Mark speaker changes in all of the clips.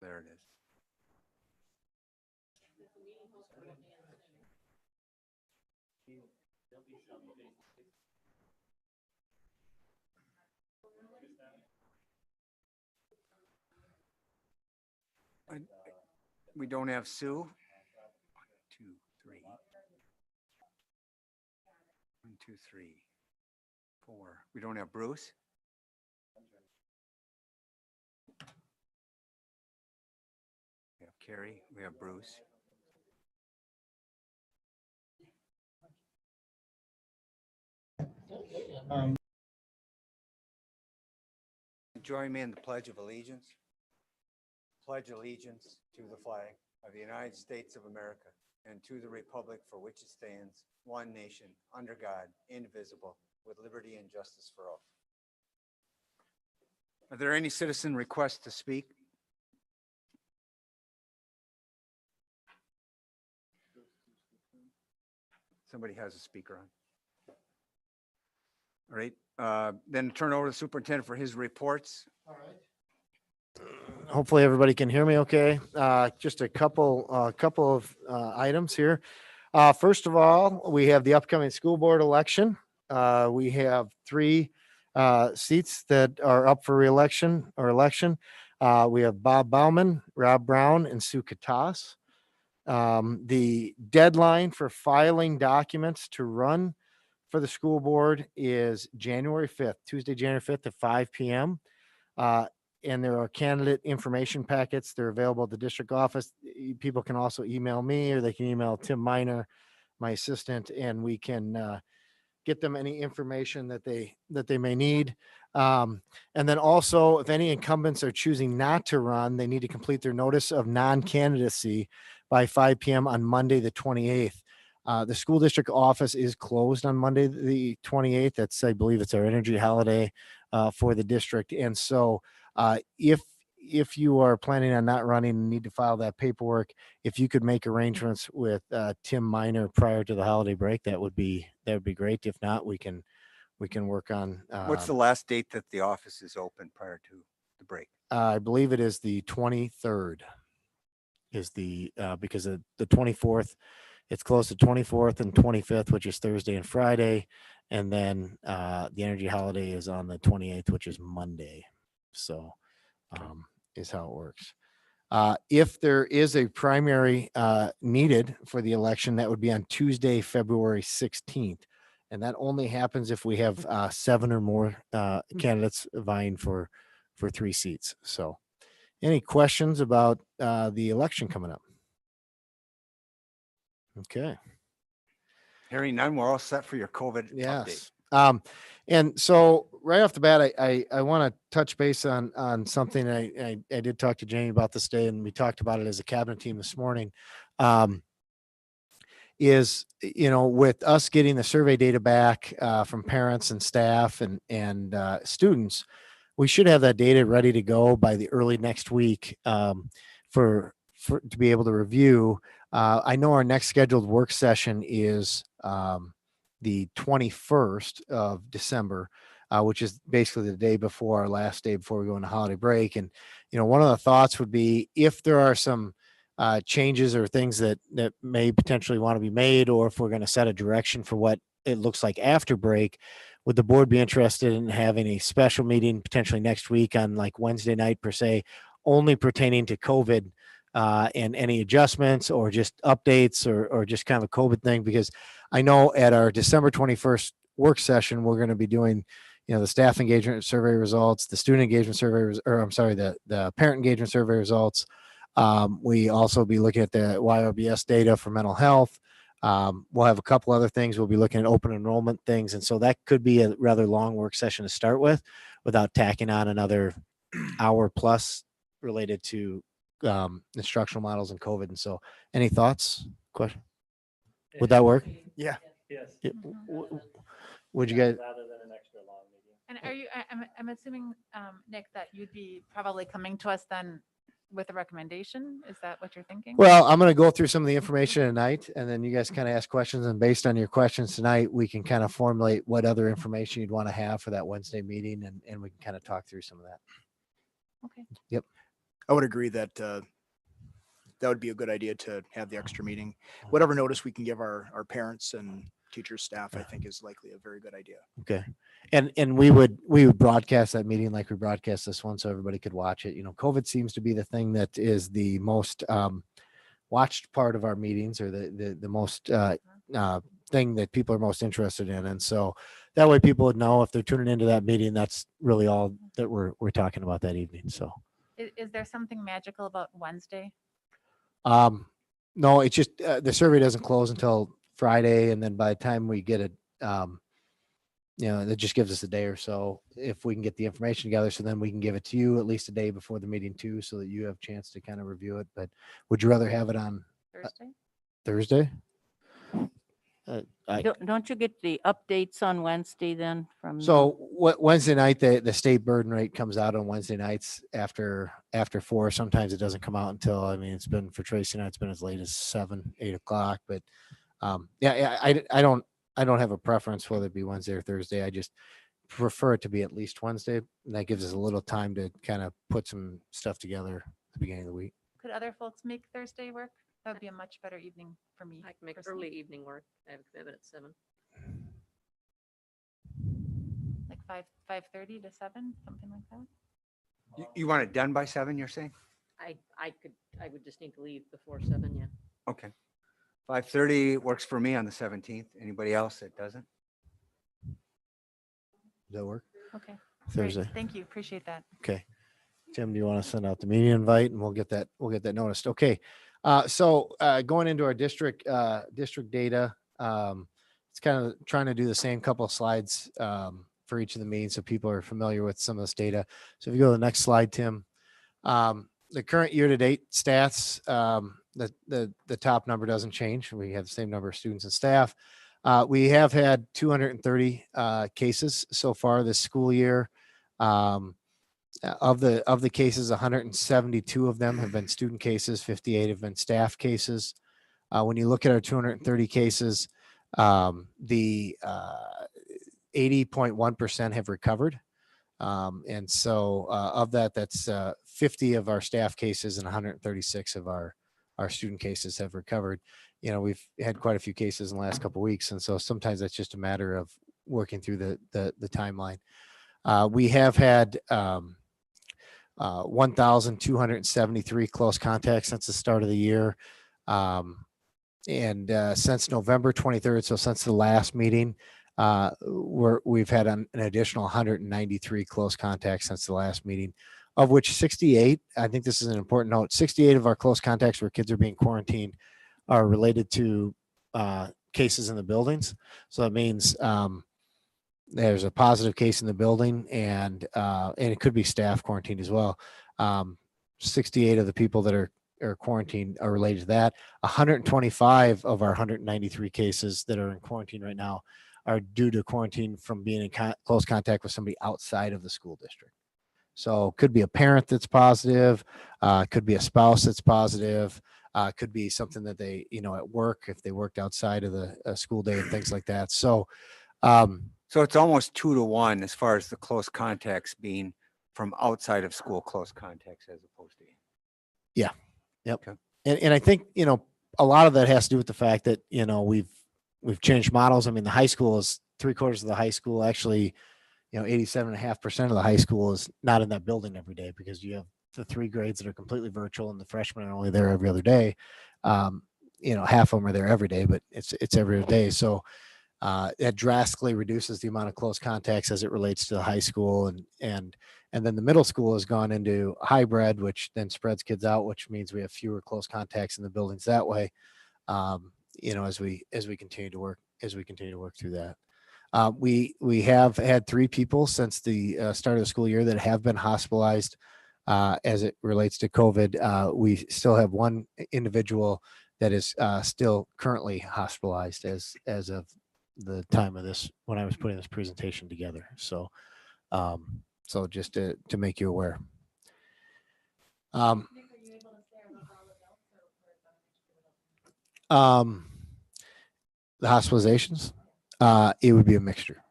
Speaker 1: There it is. We don't have Sue. 1, 2, 3. 1, 2, 3, 4. We don't have Bruce. We have Carrie. We have Bruce. Join me in the Pledge of Allegiance. Pledge allegiance to the flag of the United States of America and to the republic for which it stands, one nation, under God, indivisible, with liberty and justice for all. Are there any citizen requests to speak? Somebody has a speaker on. All right, then turn over to the superintendent for his reports.
Speaker 2: All right. Hopefully everybody can hear me okay. Just a couple of items here. First of all, we have the upcoming school board election. We have 3 seats that are up for reelection or election. We have Bob Bauman, Rob Brown, and Sue Katas. The deadline for filing documents to run for the school board is January 5th, Tuesday, January 5th at 5 p.m. And there are candidate information packets. They're available at the district office. People can also email me, or they can email Tim Miner, my assistant, and we can get them any information that they may need. And then also, if any incumbents are choosing not to run, they need to complete their notice of non-candidacy by 5 p.m. on Monday, the 28th. The school district office is closed on Monday, the 28th. That's, I believe it's our energy holiday for the district. And so if you are planning on not running and need to file that paperwork, if you could make arrangements with Tim Miner prior to the holiday break, that would be great. If not, we can work on.
Speaker 1: What's the last date that the office is open prior to the break?
Speaker 2: I believe it is the 23rd. Is the because of the 24th, it's close to 24th and 25th, which is Thursday and Friday, and then the energy holiday is on the 28th, which is Monday. So is how it works. If there is a primary needed for the election, that would be on Tuesday, February 16th. And that only happens if we have 7 or more candidates vying for 3 seats. So any questions about the election coming up? Okay.
Speaker 1: Hearing none, we're all set for your COVID
Speaker 2: Yes.
Speaker 1: update.
Speaker 2: And so right off the bat, I want to touch base on something. I did talk to Jamie about this day, and we talked about it as a cabinet team this morning. Is, with us getting the survey data back from parents and staff and students, we should have that data ready to go by the early next week for to be able to review. I know our next scheduled work session is the 21st of December, which is basically the day before our last day before we go into holiday break. And, one of the thoughts would be, if there are some changes or things that may potentially want to be made, or if we're going to set a direction for what it looks like after break, would the board be interested in having a special meeting potentially next week on like Wednesday night per se, only pertaining to COVID and any adjustments or just updates or just kind of a COVID thing? Because I know at our December 21st work session, we're going to be doing, the staff engagement survey results, the student engagement survey, the parent engagement survey results. We also be looking at the YRBS data for mental health. We'll have a couple other things. We'll be looking at open enrollment things. And so that could be a rather long work session to start with, without tacking on another hour plus related to instructional models and COVID. And so any thoughts, question? Would that work?
Speaker 1: Yeah.
Speaker 3: Yes.
Speaker 2: Would you guys?
Speaker 3: Rather than an extra long meeting.
Speaker 4: And are you, I'm assuming, Nick, that you'd be probably coming to us then with a recommendation? Is that what you're thinking?
Speaker 2: Well, I'm going to go through some of the information tonight, and then you guys kind of ask questions. And based on your questions tonight, we can kind of formulate what other information you'd want to have for that Wednesday meeting, and we can kind of talk through some of that.
Speaker 4: Okay.
Speaker 2: Yep.
Speaker 3: I would agree that that would be a good idea to have the extra meeting. Whatever notice we can give our parents and teachers, staff, I think is likely a very good idea.
Speaker 2: Okay. And we would broadcast that meeting like we broadcast this one so everybody could watch it. You know, COVID seems to be the thing that is the most watched part of our meetings, or the most thing that people are most interested in. And so that way people would know if they're tuning into that meeting, that's really all that we're talking about that evening. So
Speaker 4: Is there something magical about Wednesday?
Speaker 2: no, it's just the survey doesn't close until Friday, and then by the time we get it, you know, it just gives us a day or so if we can get the information together. So then we can give it to you at least a day before the meeting too, so that you have a chance to kind of review it. But would you rather have it on
Speaker 4: Thursday?
Speaker 2: Thursday?
Speaker 5: Don't you get the updates on Wednesday then from?
Speaker 2: So Wednesday night, the state burden rate comes out on Wednesday nights after 4. Sometimes it doesn't come out until, I mean, it's been for Tracy and I, it's been as late as 7, 8 o'clock. But I don't have a preference whether it be Wednesday or Thursday. I just prefer it to be at least Wednesday. And that gives us a little time to kind of put some stuff together at the beginning of the week.
Speaker 4: Could other folks make Thursday work? That would be a much better evening for me.
Speaker 6: I can make
Speaker 4: personally.
Speaker 6: early evening work. I have a commitment at 7.
Speaker 4: Like 5:30 to 7, something like that.
Speaker 1: You want it done by 7, you're saying?
Speaker 6: I would just need to leave before 7, yeah.
Speaker 1: Okay. 5:30 works for me on the 17th. Anybody else that doesn't?
Speaker 2: Does that work?
Speaker 4: Okay. great.
Speaker 2: Thursday.
Speaker 4: Thank you. Appreciate that.
Speaker 2: Okay. Tim, do you want to send out the meeting invite and we'll get that noticed? Okay. So going into our district data, it's kind of trying to do the same couple of slides for each of the meetings so people are familiar with some of this data. So if you go to the next slide, Tim, the current year-to-date stats, the top number doesn't change. We have the same number of students and staff. We have had 230 cases so far this school year. Of the cases, 172 of them have been student cases, 58 have been staff cases. When you look at our 230 cases, the 80.1% have recovered. And so of that, that's 50 of our staff cases and 136 of our student cases have recovered. You know, we've had quite a few cases in the last couple of weeks. And so sometimes that's just a matter of working through the timeline. We have had 1,273 close contacts since the start of the year. And since November 23rd, so since the last meeting, we've had an additional 193 close contacts since the last meeting, of which 68, I think this is an important note, 68 of our close contacts where kids are being quarantined are related to cases in the buildings. So that means there's a positive case in the building, and it could be staff quarantined as well. 68 of the people that are quarantined are related to that. 125 of our 193 cases that are in quarantine right now are due to quarantine from being in close contact with somebody outside of the school district. So could be a parent that's positive, could be a spouse that's positive, could be something that they, you know, at work, if they worked outside of the school day and things like that. So,
Speaker 1: So it's almost 2 to 1 as far as the close contacts being from outside of school close contacts as opposed to.
Speaker 2: Yep.
Speaker 1: Okay.
Speaker 2: And I think, you know, a lot of that has to do with the fact that, you know, we've changed models. I mean, the high school is 3/4 of the high school. Actually, you know, 87.5% of the high school is not in that building every day, because you have the 3 grades that are completely virtual and the freshmen are only there every other day. You know, half of them are there every day, but it's every other day. So that drastically reduces the amount of close contacts as it relates to the high school, and then the middle school has gone into hybrid, which then spreads kids out, which means we have fewer close contacts in the buildings that way. You know, as we continue to work through that. We have had 3 people since the start of the school year that have been hospitalized as it relates to COVID. We still have 1 individual that is still currently hospitalized as of the time of this, when I was putting this presentation together. So, so just to make you aware. The hospitalizations, it would be a mixture.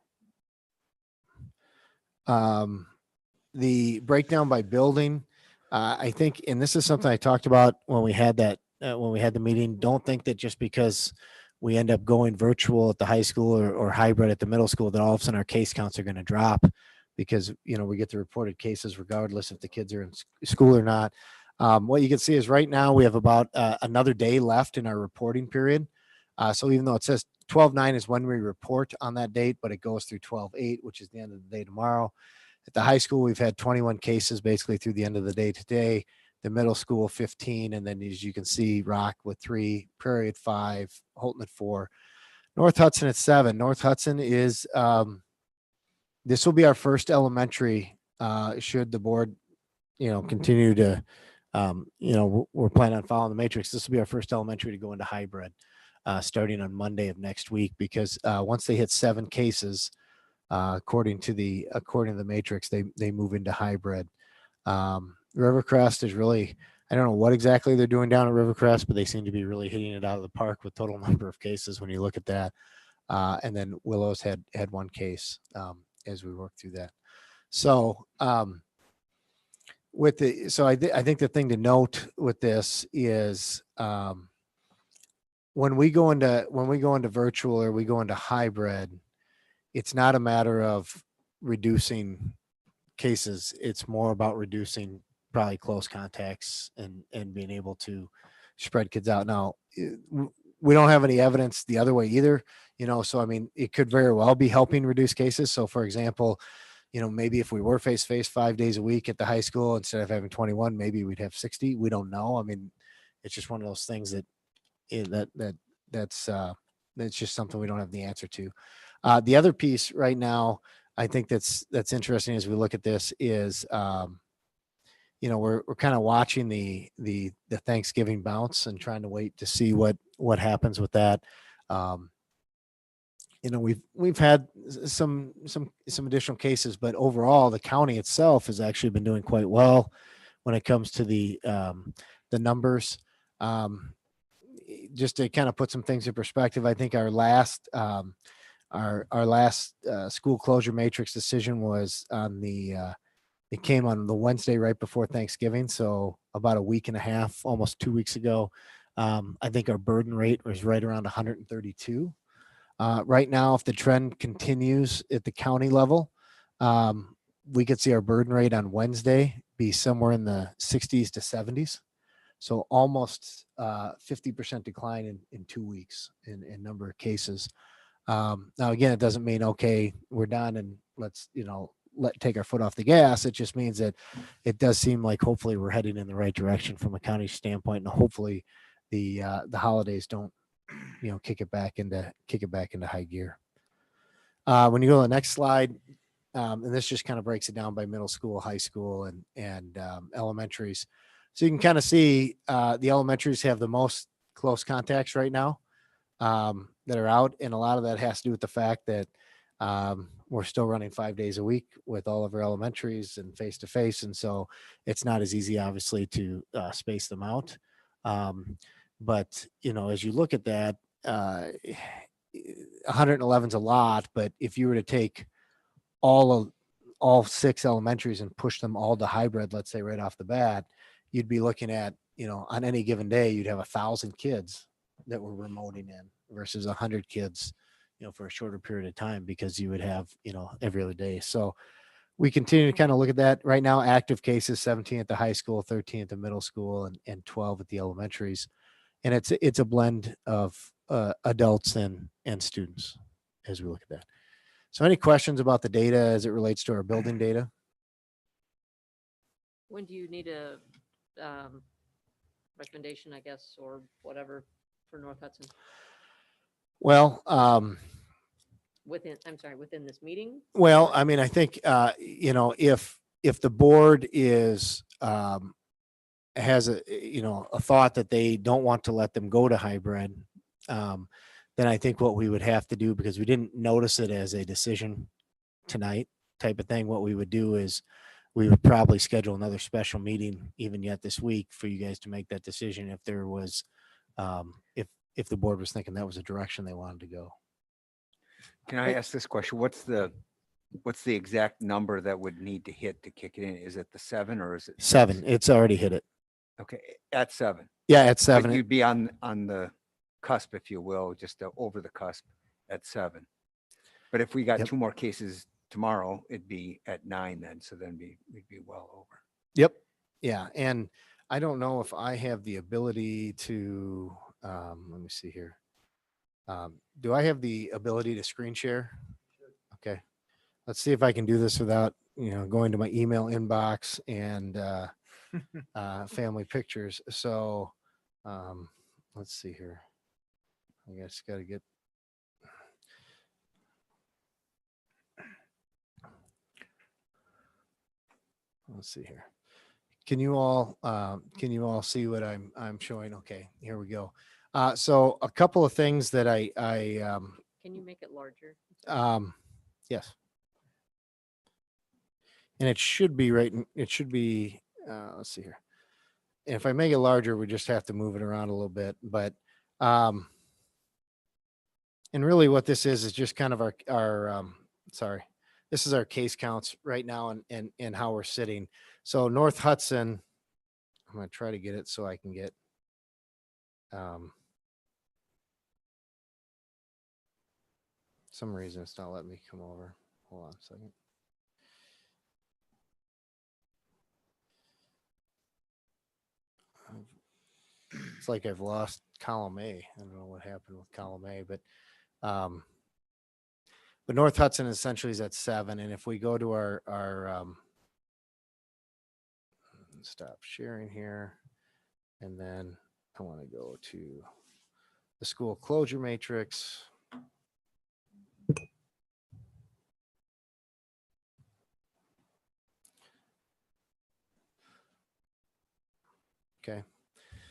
Speaker 2: The breakdown by building, I think, and this is something I talked about when we had that, when we had the meeting, don't think that just because we end up going virtual at the high school or hybrid at the middle school, that all of a sudden our case counts are going to drop because, you know, we get the reported cases regardless if the kids are in school or not. What you can see is right now we have about another day left in our reporting period. So even though it says 12/9 is when we report on that date, but it goes through 12/8, which is the end of the day tomorrow. At the high school, we've had 21 cases basically through the end of the day today. The middle school, 15. And then as you can see, Rock with 3, Prairie at 5, Holton at 4, North Hudson at 7. North Hudson is, this will be our first elementary, should the board, you know, continue to, you know, we're planning on following the matrix. This will be our first elementary to go into hybrid, starting on Monday of next week, because once they hit 7 cases, according to the matrix, they move into hybrid. Rivercrest is really, I don't know what exactly they're doing down at Rivercrest, but they seem to be really hitting it out of the park with total number of cases when you look at that. And then Willows had 1 case as we work through that. So I think the thing to note with this is when we go into virtual or we go into hybrid, it's not a matter of reducing cases. It's more about reducing probably close contacts and being able to spread kids out. Now, we don't have any evidence the other way either, you know, so I mean, it could very well be helping reduce cases. So for example, you know, maybe if we were face to face 5 days a week at the high school, instead of having 21, maybe we'd have 60. We don't know. I mean, it's just one of those things that that's just something we don't have the answer to. The other piece right now, I think that's interesting as we look at this is, you know, we're kind of watching the Thanksgiving bounce and trying to wait to see what happens with that. You know, we've had some additional cases, but overall the county itself has actually been doing quite well when it comes to the numbers. Just to kind of put some things in perspective, I think our last school closure matrix decision was on it came on the Wednesday right before Thanksgiving. So about a week and a half, almost 2 weeks ago. I think our burden rate was right around 132. Right now, if the trend continues at the county level, we could see our burden rate on Wednesday be somewhere in the 60s to 70s. So almost 50% decline in 2 weeks in number of cases. Now, again, it doesn't mean, okay, we're done and let's, you know, take our foot off the gas. It just means that it does seem like hopefully we're heading in the right direction from a county standpoint, and hopefully the holidays don't, you know, kick it back into high gear. When you go to the next slide, and this just kind of breaks it down by middle school, high school, and elementaries. So you can kind of see the elementaries have the most close contacts right now that are out. And a lot of that has to do with the fact that we're still running 5 days a week with all of our elementaries and face to face. And so it's not as easy, obviously, to space them out. But, you know, as you look at that, 111 is a lot, but if you were to take all 6 elementaries and push them all to hybrid, let's say right off the bat, you'd be looking at, you know, on any given day, you'd have 1,000 kids that were remoting in versus 100 kids, you know, for a shorter period of time, because you would have, you know, every other day. So we continue to kind of look at that right now. Active cases, 17 at the high school, 13 at the middle school, and 12 at the elementaries. And it's a blend of adults and students as we look at that. So any questions about the data as it relates to our building data?
Speaker 6: When do you need a recommendation, I guess, or whatever for North Hudson?
Speaker 2: Well,
Speaker 6: within this meeting?
Speaker 2: well, I mean, I think, you know, if the board is, has a thought that they don't want to let them go to hybrid, then I think what we would have to do, because we didn't notice it as a decision tonight type of thing, what we would do is we would probably schedule another special meeting even yet this week for you guys to make that decision if there was, if the board was thinking that was a direction they wanted to go.
Speaker 1: Can I ask this question? What's the what's the exact number that would need to hit to kick it in? Is it the 7 or is it?
Speaker 2: 7. It's already hit it.
Speaker 1: Okay, at 7.
Speaker 2: Yeah, at
Speaker 1: But
Speaker 2: 7.
Speaker 1: you'd be on the cusp, if you will, just over the cusp at 7. But if we got
Speaker 2: Yep.
Speaker 1: 2 more cases tomorrow, it'd be at 9 then. So then we'd be well over.
Speaker 2: Yep. Yeah. And I don't know if I have the ability to, let me see here. Do I have the ability to screen share? Okay. Let's see if I can do this without, going to my email inbox and, family pictures. So, let's see here. I guess got to get. Let's see here. Can you all see what I'm showing? Okay, here we go. So a couple of things that
Speaker 6: Can you make it larger?
Speaker 2: yes. And it should be right. It should be, let's see here. And if I make it larger, we just have to move it around a little bit, but, and really what this is just kind of our, sorry, this is our case counts right now and how we're sitting. So North Hudson, I'm going to try to get it so I can get, some reason it's not letting me come over. Hold on a second. It's like I've lost column A. I don't know what happened with column A, but North Hudson essentially is at 7. And if we go to our stop sharing here, and then I want to go to the school closure matrix. Okay.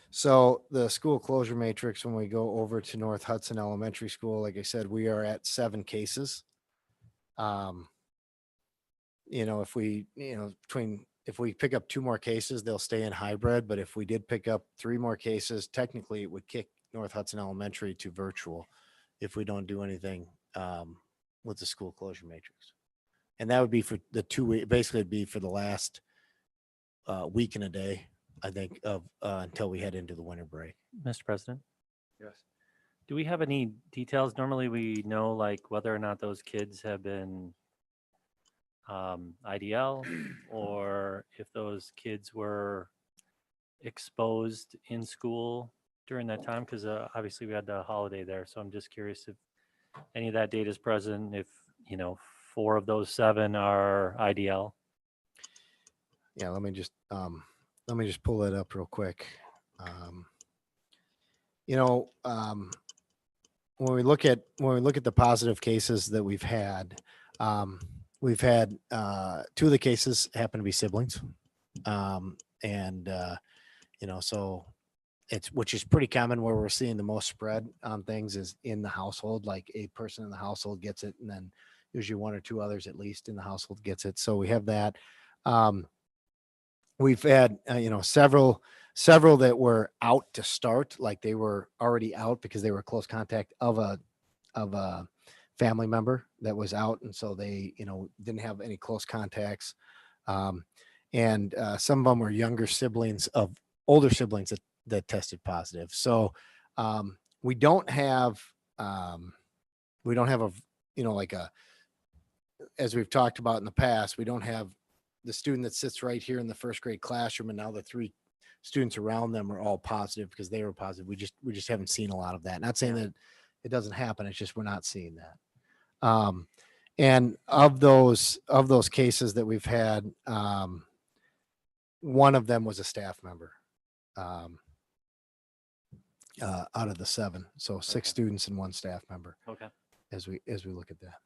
Speaker 2: So the school closure matrix, when we go over to North Hudson Elementary School, like I said, we are at 7 cases. If we, if we pick up 2 more cases, they'll stay in hybrid. But if we did pick up 3 more cases, technically it would kick North Hudson Elementary to virtual if we don't do anything with the school closure matrix. And that would be for the 2 week, basically it'd be for the last week and a day, I think, of until we head into the winter break.
Speaker 7: Mr. President,
Speaker 1: Yes.
Speaker 7: do we have any details? Normally we know like whether or not those kids have been IDL or if those kids were exposed in school during that time, because obviously we had the holiday there. So I'm just curious if any of that data is present, if 4 of those 7 are IDL.
Speaker 2: Yeah, let me just pull that up real quick. When we look at the positive cases that we've had 2 of the cases happen to be siblings. So which is pretty common. Where we're seeing the most spread on things is in the household, like a person in the household gets it, and then usually 1 or 2 others at least in the household gets it. So we have that. We've had, several that were out to start, like they were already out because they were close contact of a family member that was out. And so they, didn't have any close contacts. And some of them were younger siblings of older siblings that tested positive. So we don't have as we've talked about in the past, we don't have the student that sits right here in the first grade classroom, and now the 3 students around them are all positive because they were positive. We just haven't seen a lot of that. Not saying that it doesn't happen. It's just we're not seeing that. And of those cases that we've had, 1 of them was a staff member out of the 7. So 6 students and 1 staff member.
Speaker 7: Okay.
Speaker 2: As we look at that.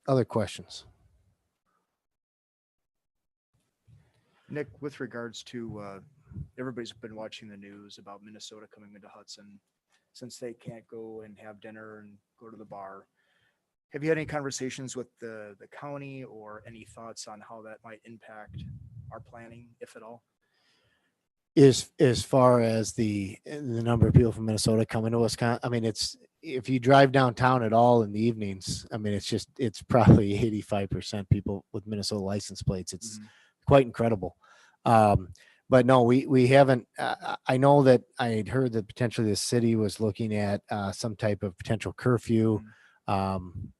Speaker 2: Other questions?
Speaker 3: Nick, with regards to, everybody's been watching the news about Minnesota coming into Hudson, since they can't go and have dinner and go to the bar. Have you had any conversations with the county or any thoughts on how that might impact our planning, if at all?
Speaker 2: As far as the number of people from Minnesota coming to Wisconsin, I mean, it's if you drive downtown at all in the evenings, I mean, it's probably 85% people with Minnesota license plates. It's quite incredible. But no, we haven't, I know that I had heard that potentially the city was looking at some type of potential curfew. And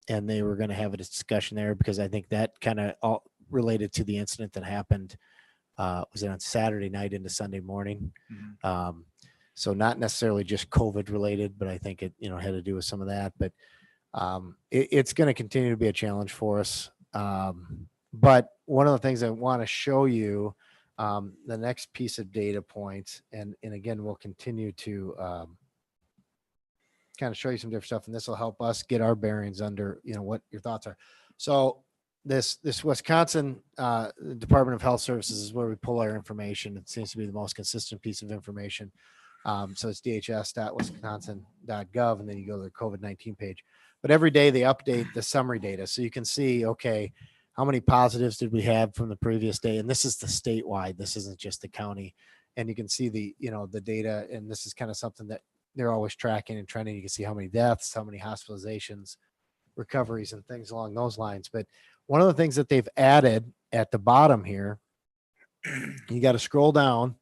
Speaker 2: they were going to have a discussion there because I think that kind of all related to the incident that happened, was it on Saturday night into Sunday morning. So not necessarily just COVID related, but I think it, had to do with some of that, but it's going to continue to be a challenge for us. But one of the things I want to show you, the next piece of data points, and again, we'll continue to kind of show you some different stuff, and this will help us get our bearings under, what your thoughts are. So this Wisconsin Department of Health Services is where we pull our information. It seems to be the most consistent piece of information. So it's dhs.wisconsin.gov, and then you go to the COVID-19 page. But every day they update the summary data. So you can see, okay, how many positives did we have from the previous day? And this is the statewide. This isn't just the county. And you can see the data. And this is kind of something that they're always tracking and trending. You can see how many deaths, how many hospitalizations, recoveries, and things along those lines. But one of the things that they've added at the bottom here, you got to scroll down,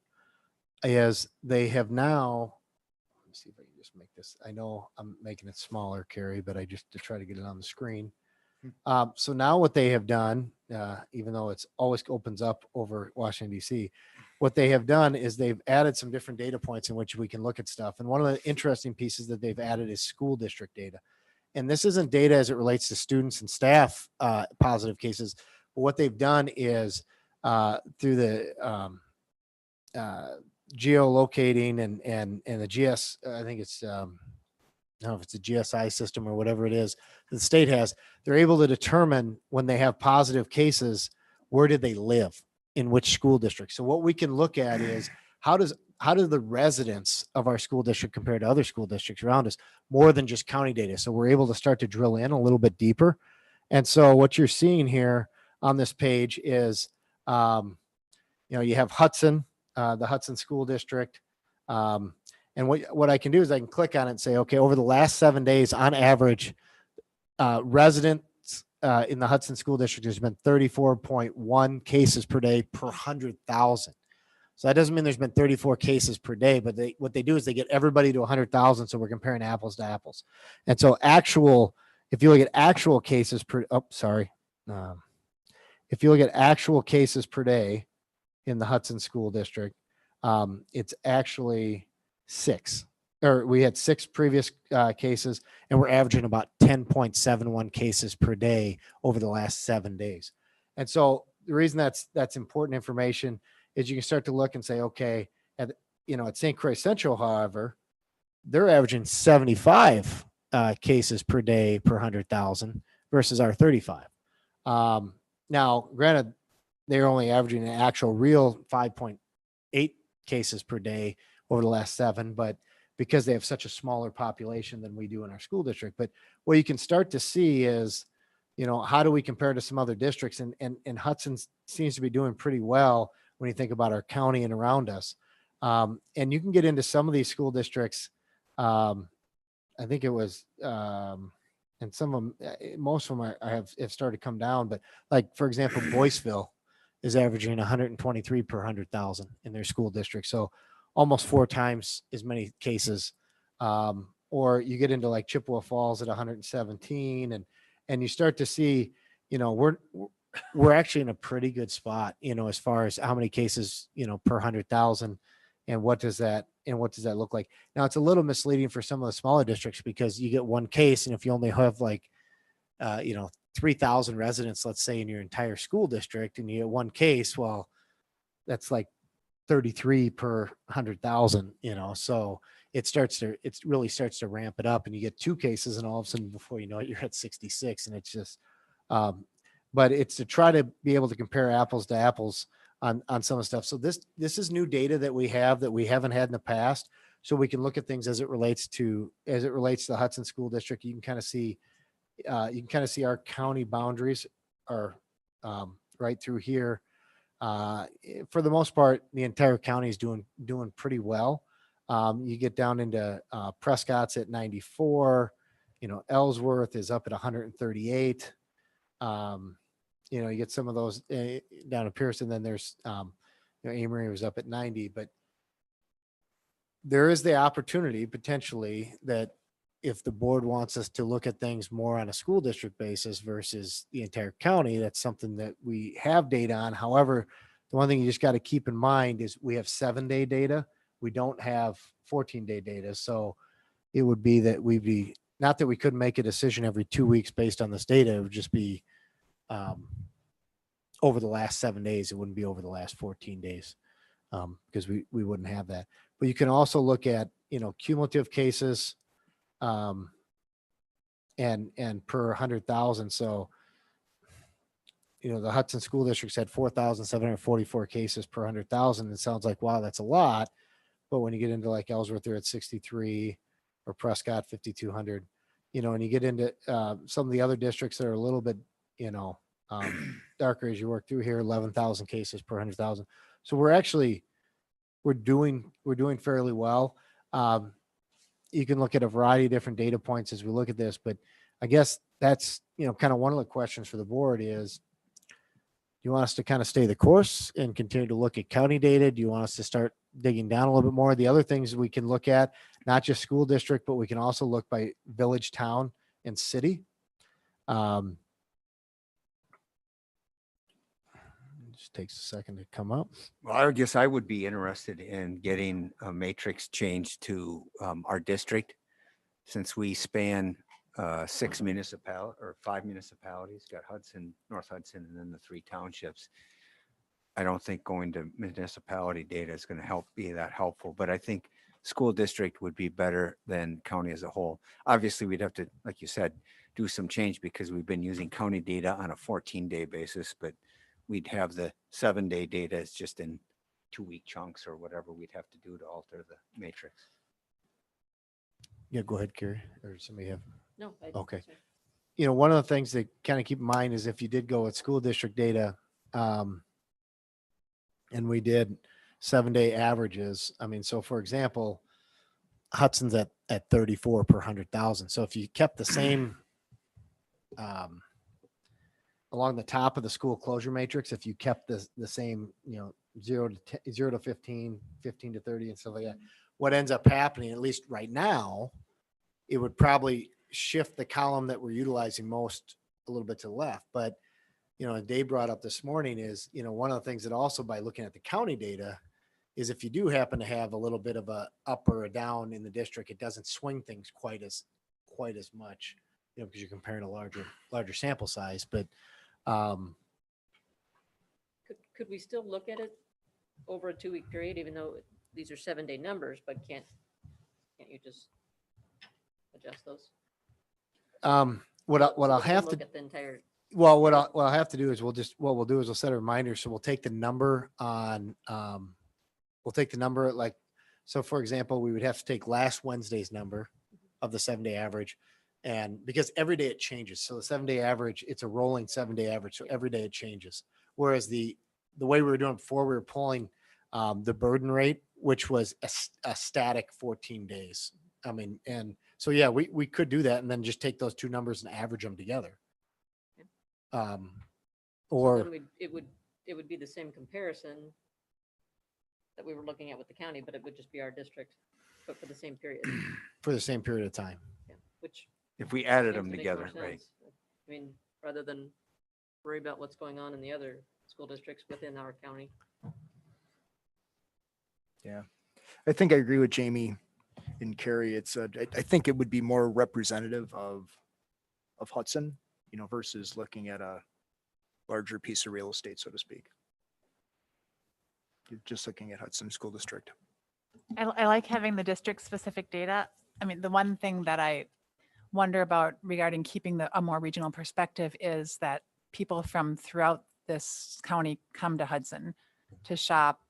Speaker 2: is they have now, let me see if I can just make this, I know I'm making it smaller, Carrie, but I just to try to get it on the screen. So now what they have done, even though it's always opens up over Washington, D.C., what they have done is they've added some different data points in which we can look at stuff. And one of the interesting pieces that they've added is school district data. And this isn't data as it relates to students and staff positive cases. But what they've done is through the geolocating and the GS, I think it's, I don't know if it's a GSI system or whatever it is the state has, they're able to determine when they have positive cases, where did they live, in which school district. So what we can look at is how do the residents of our school district compare to other school districts around us, more than just county data. So we're able to start to drill in a little bit deeper. And so what you're seeing here on this page is, you have Hudson, the Hudson School District. And what I can do is I can click on it and say, okay, over the last 7 days, on average, residents in the Hudson School District, there's been 34.1 cases per day per 100,000. So that doesn't mean there's been 34 cases per day, but what they do is they get everybody to 100,000. So we're comparing apples to apples. And so if you look at actual cases per, if you look at actual cases per day in the Hudson School District, it's actually 6. Or we had 6 previous cases, and we're averaging about 10.71 cases per day over the last 7 days. And so the reason that's important information is you can start to look and say, okay, at St. Croix Central, however, they're averaging 75 cases per day per 100,000 versus our 35. Now, granted, they're only averaging an actual real 5.8 cases per day over the last 7, but because they have such a smaller population than we do in our school district. But what you can start to see is, how do we compare to some other districts? And Hudson seems to be doing pretty well when you think about our county and around us. And you can get into some of these school districts. I think it was, and some of them, most of them have started to come down. But like, for example, Boyceville is averaging 123 per 100,000 in their school district. So almost 4 times as many cases. Or you get into like Chippewa Falls at 117, and you start to see, we're actually in a pretty good spot, as far as how many cases, per 100,000, and what does that look like? Now it's a little misleading for some of the smaller districts because you get 1 case, and if you only have 3,000 residents, let's say in your entire school district, and you get 1 case, well, that's like 33 per 100,000, so it really starts to ramp it up, and you get 2 cases, and all of a sudden before you know it, you're at 66. And it's just, but it's to try to be able to compare apples to apples on some of the stuff. So this is new data that we haven't had in the past. So we can look at things as it relates to the Hudson School District. You can kind of see our county boundaries are right through here. For the most part, the entire county is doing pretty well. You get down into Prescott's at 94. Ellsworth is up at 138. You get some of those down at Pearson. Then there's, Amory was up at 90. But there is the opportunity potentially that if the board wants us to look at things more on a school district basis versus the entire county, that's something that we have data on. However, the one thing you just got to keep in mind is we have 7-day data. We don't have 14-day data. So it would be that not that we couldn't make a decision every 2 weeks based on this data. It would just be over the last 7 days. It wouldn't be over the last 14 days because we wouldn't have that. But you can also look at, cumulative cases and per 100,000. So, the Hudson school districts had 4,744 cases per 100,000. It sounds like, wow, that's a lot. But when you get into like Ellsworth, they're at 63, or Prescott 5,200, and you get into some of the other districts that are a little bit, darker as you work through here, 11,000 cases per 100,000. So we're doing fairly well. You can look at a variety of different data points as we look at this, but I guess that's, kind of one of the questions for the board is, do you want us to kind of stay the course and continue to look at county data? Do you want us to start digging down a little bit more? The other things we can look at, not just school district, but we can also look by village, town, and city. Just takes a second to come up.
Speaker 1: Well, I guess I would be interested in getting a matrix changed to our district, since we span 5 municipalities, got Hudson, North Hudson, and then the 3 townships. I don't think going to municipality data is going to be that helpful, but I think school district would be better than county as a whole. Obviously, we'd have to, like you said, do some change because we've been using county data on a 14-day basis, but we'd have the 7-day data is just in 2-week chunks or whatever we'd have to do to alter the matrix.
Speaker 2: Yeah, go ahead, Carrie, or somebody have.
Speaker 6: No.
Speaker 2: Okay. One of the things to kind of keep in mind is if you did go with school district data, and we did 7-day averages. I mean, so for example, Hudson's at 34 per 100,000. So if you kept the same, along the top of the school closure matrix, if you kept the same, 0 to 15, 15 to 30 and stuff like that, what ends up happening, at least right now, it would probably shift the column that we're utilizing most a little bit to the left. But, Dave brought up this morning is, one of the things that also by looking at the county data is if you do happen to have a little bit of a up or a down in the district, it doesn't swing things quite as much, because you're comparing a larger sample size. But
Speaker 6: Could we still look at it over a 2-week period, even though these are 7-day numbers, but can't you just adjust those?
Speaker 2: What
Speaker 6: So
Speaker 2: I'll
Speaker 6: we can
Speaker 2: have to
Speaker 6: look at the entire,
Speaker 2: Well, what I'll have to do is we'll set a reminder. So we'll take the number on, so for example, we would have to take last Wednesday's number of the 7-day average. And because every day it changes. So the 7-day average, it's a rolling 7-day average. So every day it changes. Whereas the way we were doing it before, we were pulling the burden rate, which was a static 14 days. I mean, and so, yeah, we could do that and then just take those two numbers and average them together. Or
Speaker 6: then it would be the same comparison that we were looking at with the county, but it would just be our district, but for the same period.
Speaker 2: for the same period of time.
Speaker 6: Yeah, which
Speaker 1: If we added
Speaker 6: seems
Speaker 1: them
Speaker 6: to make more
Speaker 1: together, right?
Speaker 6: sense. I mean, rather than worry about what's going on in the other school districts within our county.
Speaker 3: Yeah, I think I agree with Jamie and Carrie. I think it would be more representative of Hudson, versus looking at a larger piece of real estate, so to speak. You're just looking at Hudson School District.
Speaker 4: I like having the district specific data. I mean, the one thing that I wonder about regarding keeping a more regional perspective is that people from throughout this county come to Hudson to shop,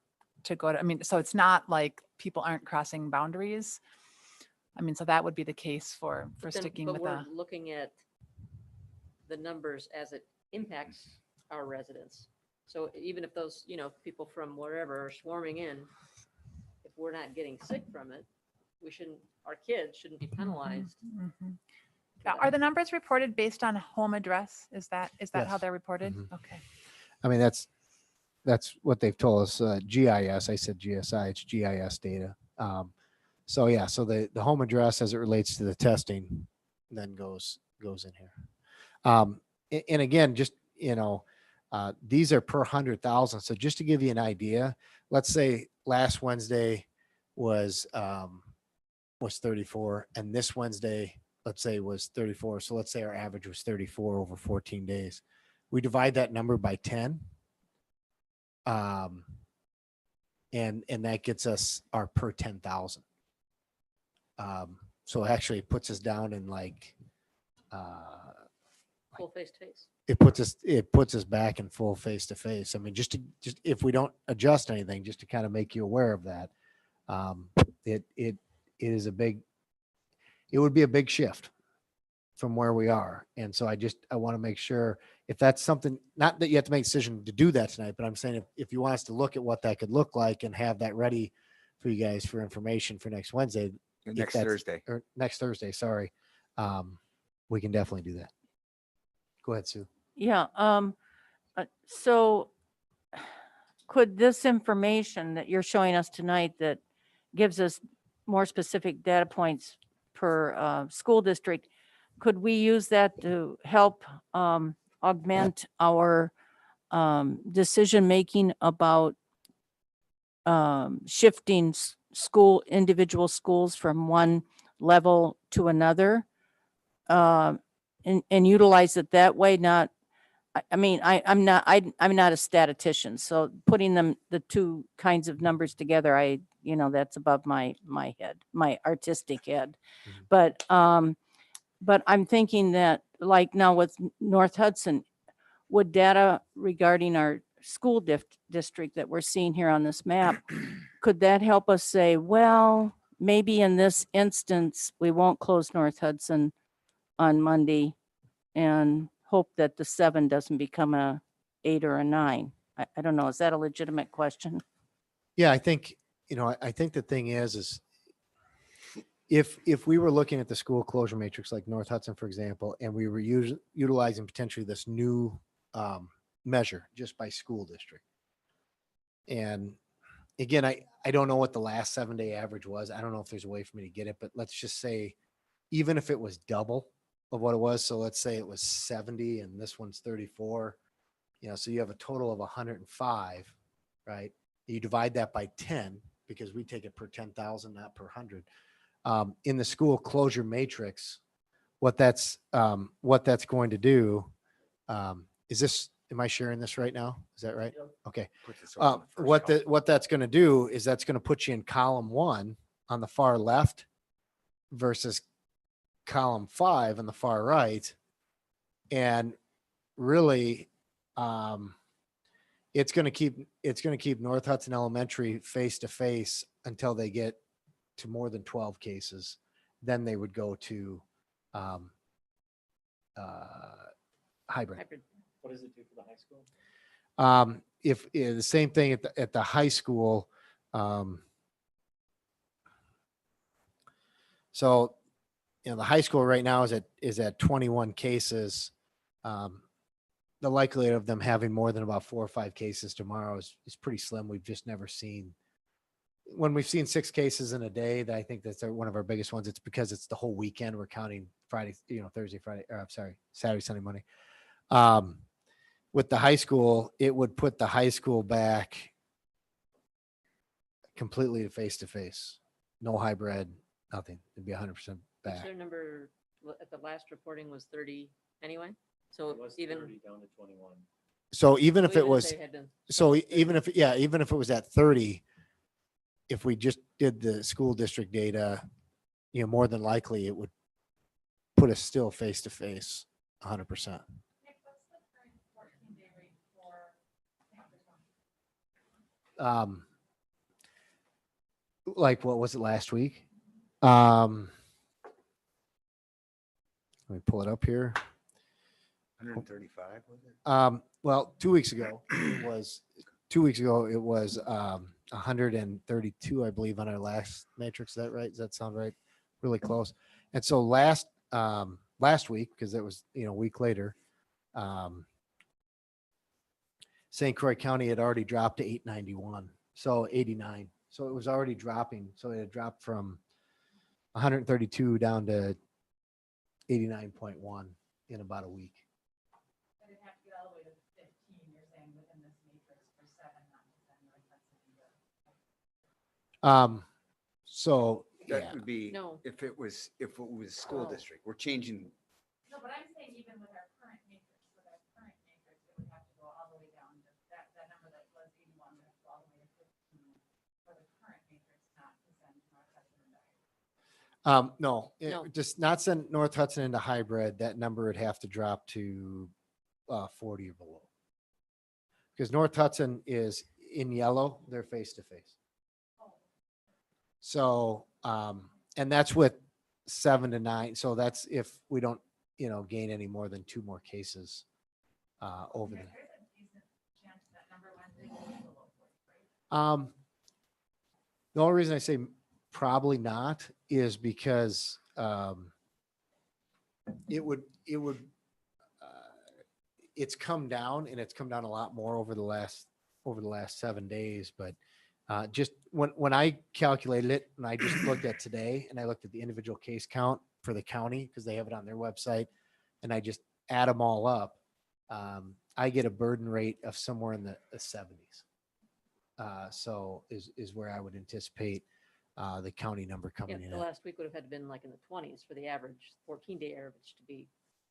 Speaker 4: to go to, I mean, so it's not like people aren't crossing boundaries. I mean, so that would be the case for sticking with
Speaker 6: But we're looking at the numbers as it impacts our residents. So even if those, people from wherever are swarming in, if we're not getting sick from it, we shouldn't, our kids shouldn't be penalized.
Speaker 4: Mhm.
Speaker 6: for
Speaker 4: Are
Speaker 6: that.
Speaker 4: the numbers reported based on home address? Is that how
Speaker 2: Yes.
Speaker 4: they're reported?
Speaker 2: Mhm.
Speaker 4: Okay.
Speaker 2: I mean, that's what they've told us. GIS, I said GSI, it's GIS data. So yeah, so the home address as it relates to the testing then goes in here. And again, just, these are per 100,000. So just to give you an idea, let's say last Wednesday was 34 and this Wednesday, let's say was 34. So let's say our average was 34 over 14 days. We divide that number by 10. And that gets us our per 10,000. So actually it puts us down in like,
Speaker 6: Full face to face.
Speaker 2: it puts us back in full face to face. I mean, just if we don't adjust anything, just to kind of make you aware of that, it would be a big shift from where we are. And so I want to make sure if that's something, not that you have to make a decision to do that tonight, but I'm saying if you want us to look at what that could look like and have that ready for you guys for information for next Wednesday,
Speaker 1: Next
Speaker 2: that's-
Speaker 1: Thursday.
Speaker 2: or next Thursday, sorry. We can definitely do that. Go ahead, Sue.
Speaker 5: Yeah, so could this information that you're showing us tonight that gives us more specific data points per school district, could we use that to help augment our decision-making about shifting individual schools from one level to another? And utilize it that way, not, I mean, I'm not a statistician, so putting the two kinds of numbers together, that's above my head, my artistic head.
Speaker 2: Mhm.
Speaker 5: But I'm thinking that, like now with North Hudson, would data regarding our school district that we're seeing here on this map, could that help us say, well, maybe in this instance, we won't close North Hudson on Monday and hope that the 7 doesn't become a 8 or a 9? I don't know. Is that a legitimate question?
Speaker 2: Yeah, I think, I think the thing is if we were looking at the school closure matrix, like North Hudson, for example, and we were utilizing potentially this new measure just by school district. And again, I don't know what the last 7-day average was. I don't know if there's a way for me to get it, but let's just say, even if it was double of what it was. So let's say it was 70 and this one's 34, so you have a total of 105, right? You divide that by 10 because we take it per 10,000, not per 100. In the school closure matrix, what that's going to do, am I sharing this right now? Is that right? Okay.
Speaker 1: Puts us over the first column.
Speaker 2: What that's going to do is that's going to put you in column 1 on the far left versus column 5 on the far right. And really, it's going to keep North Hudson Elementary face to face until they get to more than 12 cases. Then they would go to hybrid.
Speaker 6: Hybrid.
Speaker 7: What does it do for the high school?
Speaker 2: If the same thing at the high school. So, the high school right now is at 21 cases. The likelihood of them having more than about 4 or 5 cases tomorrow is pretty slim. We've just never seen. When we've seen 6 cases in a day, I think that's one of our biggest ones. It's because it's the whole weekend. We're counting Friday, Thursday, Friday, or I'm sorry, Saturday, Sunday, Monday. With the high school, it would put the high school back completely face to face. No hybrid, nothing. It'd be 100%
Speaker 6: Which
Speaker 2: back.
Speaker 6: their number at the last reporting was 30 anyway. So
Speaker 7: It was
Speaker 6: even
Speaker 7: 30 down to 21.
Speaker 2: So even if
Speaker 6: so
Speaker 2: it was,
Speaker 6: they had been-
Speaker 2: so even if it was at 30, if we just did the school district data, more than likely it would put us still face to face 100%. Like what was it last week? Let me pull it up here.
Speaker 1: 135, was it?
Speaker 2: Well, 2 weeks ago it was 132, I believe, on our last matrix. Is that right? Does that sound right? Really close. And so last week, because it was, a week later, St. Croix County had already dropped to 891, so 89. So it was already dropping. So it had dropped from 132 down to 89.1 in about a week.
Speaker 4: But it'd have to get all the way to 15, you're saying, within this matrix for 7, not to send North Hudson into.
Speaker 2: So
Speaker 1: That
Speaker 2: yeah,
Speaker 1: would be
Speaker 6: No.
Speaker 1: if it was school
Speaker 6: Oh.
Speaker 1: district. We're changing.
Speaker 4: No, but I'm saying even with our current matrix, it would have to go all the way down to that number that was 81, would have to go all the way to 15 for the current matrix, not to send North Hudson into.
Speaker 2: no,
Speaker 6: No.
Speaker 2: just not send North Hudson into hybrid. That number would have to drop to 40 or below. Because North Hudson is in yellow, they're face to face. So, and that's with 7 to 9. So that's if we don't, gain any more than 2 more cases over there.
Speaker 4: There's a decent chance that number went below 40, right?
Speaker 2: The only reason I say probably not is because it's come down, and it's come down a lot more over the last 7 days. But just when I calculated it, and I just looked at today, and I looked at the individual case count for the county because they have it on their website, and I just add them all up, I get a burden rate of somewhere in the 70s. So is where I would anticipate the county number
Speaker 6: Yeah,
Speaker 2: coming in.
Speaker 6: the
Speaker 2: at.
Speaker 6: last week would have had been like in the 20s for the average 14-day average to be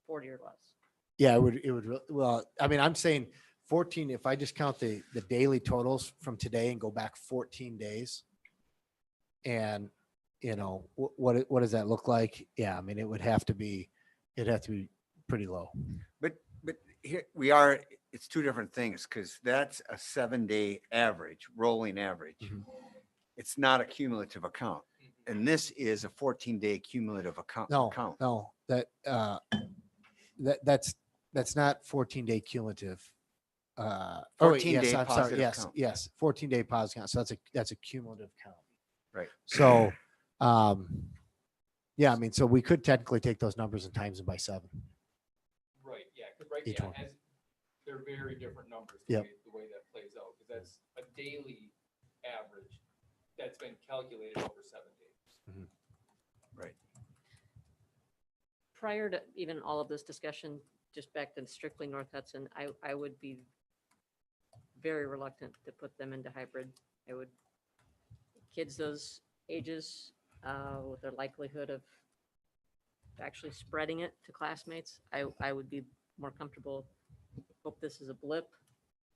Speaker 6: 40 or less.
Speaker 2: Yeah, it would, well, I mean, I'm saying 14, if I just count the daily totals from today and go back 14 days. And, what does that look like? Yeah, I mean, it'd have to be pretty low.
Speaker 1: But here we are. It's 2 different things because that's a 7-day average, rolling average.
Speaker 2: Mhm.
Speaker 1: It's not a cumulative account, and this is a 14-day cumulative account.
Speaker 2: No, that's not 14-day cumulative.
Speaker 1: 14-day
Speaker 2: I'm sorry.
Speaker 1: positive
Speaker 2: Yes,
Speaker 1: count.
Speaker 2: yes, 14-day positive count. So that's a cumulative count.
Speaker 1: Right.
Speaker 2: So, yeah, I mean, so we could technically take those numbers and times them by 7.
Speaker 8: Right, yeah, because right,
Speaker 2: Each
Speaker 8: yeah,
Speaker 2: one.
Speaker 8: as they're very different numbers,
Speaker 2: Yep.
Speaker 8: the way that plays out, because that's a daily average that's been calculated over 7 days.
Speaker 1: Right.
Speaker 6: Prior to even all of this discussion, just back to strictly North Hudson, I would be very reluctant to put them into hybrid. I would, kids those ages, with their likelihood of actually spreading it to classmates, I would be more comfortable, hope this is a blip,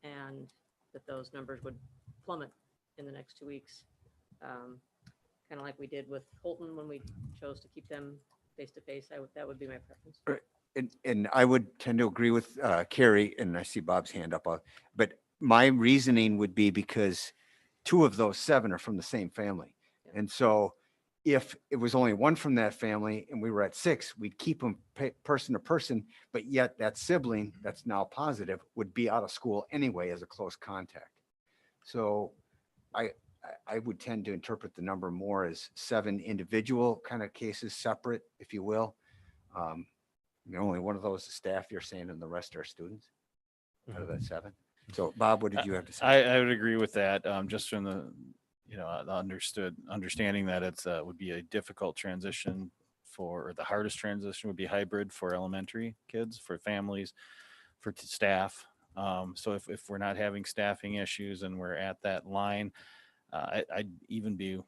Speaker 6: and that those numbers would plummet in the next 2 weeks. Kind of like we did with Holton when we chose to keep them face to face. That would be my preference.
Speaker 1: And I would tend to agree with Carrie, and I see Bob's hand up. But my reasoning would be because 2 of those 7 are from the same family.
Speaker 6: Yeah.
Speaker 1: And so if it was only 1 from that family and we were at 6, we'd keep them person to person, but yet that sibling that's now positive would be out of school anyway as a close contact. So I would tend to interpret the number more as 7 individual kind of cases, separate, if you will. Only one of those is staff, you're saying, and the rest are students out of that 7. So Bob, what did you have to say?
Speaker 9: I would agree with that. Just from the, the understanding that it's would be a difficult transition or the hardest transition would be hybrid for elementary kids, for families, for staff. So if we're not having staffing issues and we're at that line, I'd even be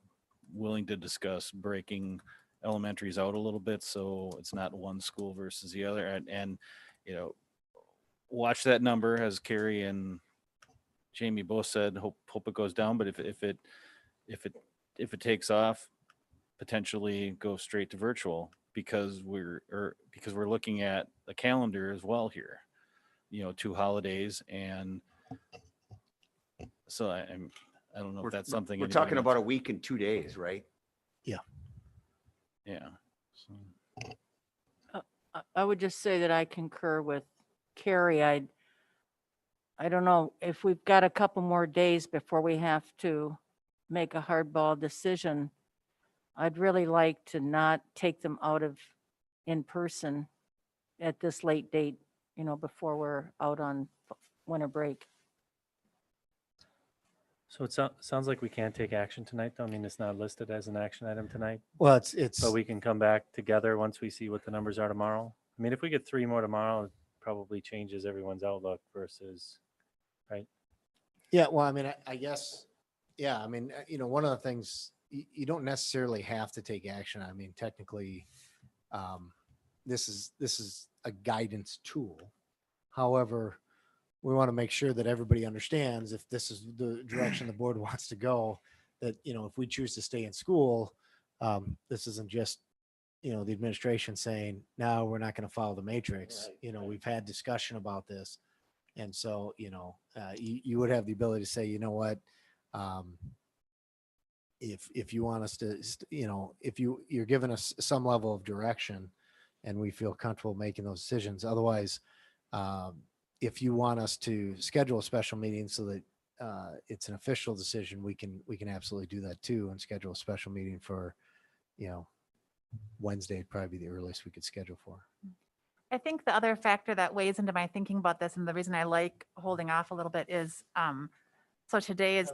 Speaker 9: willing to discuss breaking elementaries out a little bit so it's not one school versus the other, and watch that number, as Carrie and Jamie both said. Hope it goes down, but if it takes off, potentially go straight to virtual, because we're looking at the calendar as well here, 2 holidays, and so I don't know if that's something
Speaker 1: We're
Speaker 9: anybody
Speaker 1: talking about a
Speaker 9: wants-
Speaker 1: week and 2 days, right?
Speaker 9: yeah. So,
Speaker 5: I would just say that I concur with Carrie. I don't know if we've got a couple more days before we have to make a hardball decision, I'd really like to not take them out of in person at this late date, before we're out on winter break.
Speaker 7: So it sounds like we can't take action tonight, though. I mean, it's not listed as an action item tonight,
Speaker 2: Well, it's,
Speaker 7: but we can come back together once we see what the numbers are tomorrow. I mean, if we get 3 more tomorrow, it probably changes everyone's outlook versus, right?
Speaker 2: yeah, well, I mean, I guess, yeah, I mean, one of the things, you don't necessarily have to take action. I mean, technically, this is a guidance tool. However, we want to make sure that everybody understands if this is the direction the board wants to go, that, if we choose to stay in school, this isn't just, the administration saying, no, we're not going to follow the matrix. We've had discussion about this. And so, you would have the ability to say, you know what, if you want us to, if you're giving us some level of direction and we feel comfortable making those decisions. Otherwise, if you want us to schedule a special meeting so that it's an official decision, we can absolutely do that too, and schedule a special meeting for, Wednesday would probably be the earliest we could schedule for.
Speaker 4: I think the other factor that weighs into my thinking about this, and the reason I like holding off a little bit is, so today is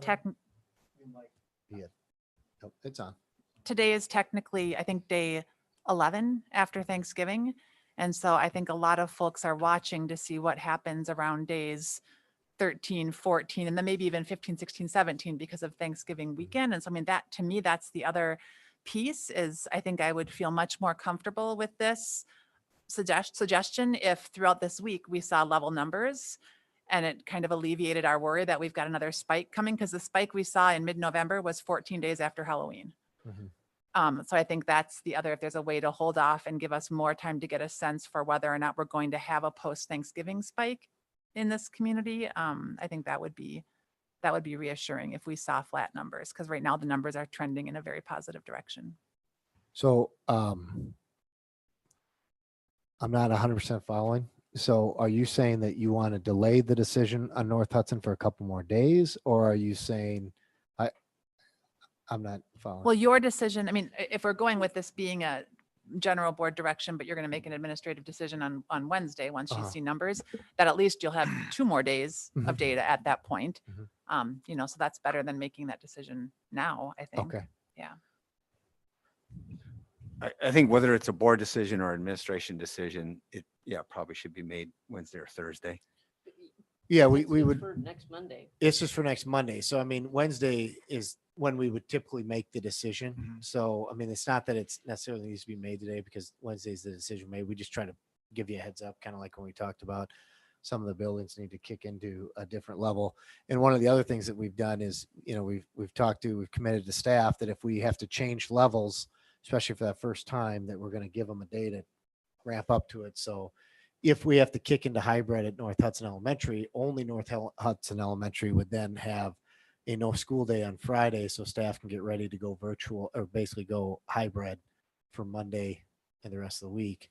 Speaker 2: Oh, it's on.
Speaker 4: today is technically, I think, day 11 after Thanksgiving. And so I think a lot of folks are watching to see what happens around days 13, 14, and then maybe even 15, 16, 17 because of Thanksgiving weekend. And so, I mean, that to me, that's the other piece is I think I would feel much more comfortable with this suggestion if throughout this week we saw level numbers and it kind of alleviated our worry that we've got another spike coming, because the spike we saw in mid-November was 14 days after Halloween. So I think that's the other, if there's a way to hold off and give us more time to get a sense for whether or not we're going to have a post-Thanksgiving spike in this community, I think that would be reassuring if we saw flat numbers, because right now the numbers are trending in a very positive direction.
Speaker 2: So, I'm not 100% following. So are you saying that you want to delay the decision on North Hudson for a couple more days? Or are you saying, I'm not following.
Speaker 4: Well, your decision, I mean, if we're going with this being a general board direction, but you're going to make an administrative decision on Wednesday, once you see numbers, that at least you'll have 2 more days of data at that point. So that's better than making that decision now, I think.
Speaker 2: Okay.
Speaker 4: Yeah.
Speaker 1: I think whether it's a board decision or administration decision, probably should be made Wednesday or Thursday.
Speaker 2: Yeah,
Speaker 6: It's
Speaker 2: we would,
Speaker 6: for next Monday.
Speaker 2: it's just for next Monday. So I mean, Wednesday is when we would typically make the decision. So, I mean, it's not that it's necessarily needs to be made today because Wednesday's the decision made. We just try to give you a heads up, kind of like when we talked about some of the buildings need to kick into a different level. And one of the other things that we've done is, we've committed to staff that if we have to change levels, especially for that first time, that we're going to give them a day to ramp up to it. So if we have to kick into hybrid at North Hudson Elementary, only North Hudson Elementary would then have a no school day on Friday. So staff can get ready to go virtual or basically go hybrid for Monday and the rest of the week.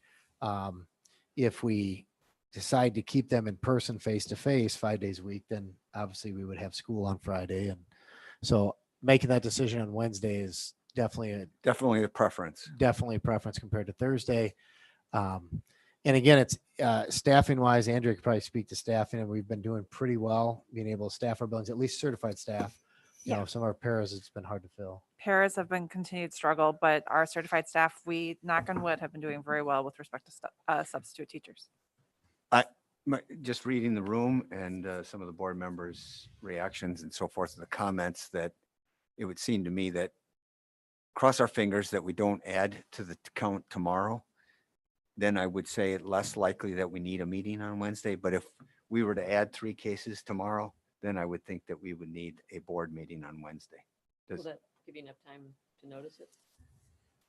Speaker 2: If we decide to keep them in person face to face 5 days a week, then obviously we would have school on Friday. And so making that decision on Wednesday is definitely
Speaker 1: a preference.
Speaker 2: definitely a preference compared to Thursday. And again, it's staffing wise, Andrea could probably speak to staffing, and we've been doing pretty well being able to staff our buildings, at least certified staff. You know, some of our paras, it's been hard to fill.
Speaker 10: Paras have been continued struggle, but our certified staff, we knock on wood, have been doing very well with respect to substitute teachers.
Speaker 1: Just reading the room and some of the board members' reactions and so forth, the comments, that it would seem to me that cross our fingers that we don't add to the count tomorrow. Then I would say it less likely that we need a meeting on Wednesday. But if we were to add 3 cases tomorrow, then I would think that we would need a board meeting on Wednesday.
Speaker 6: Will that give you enough time to notice it?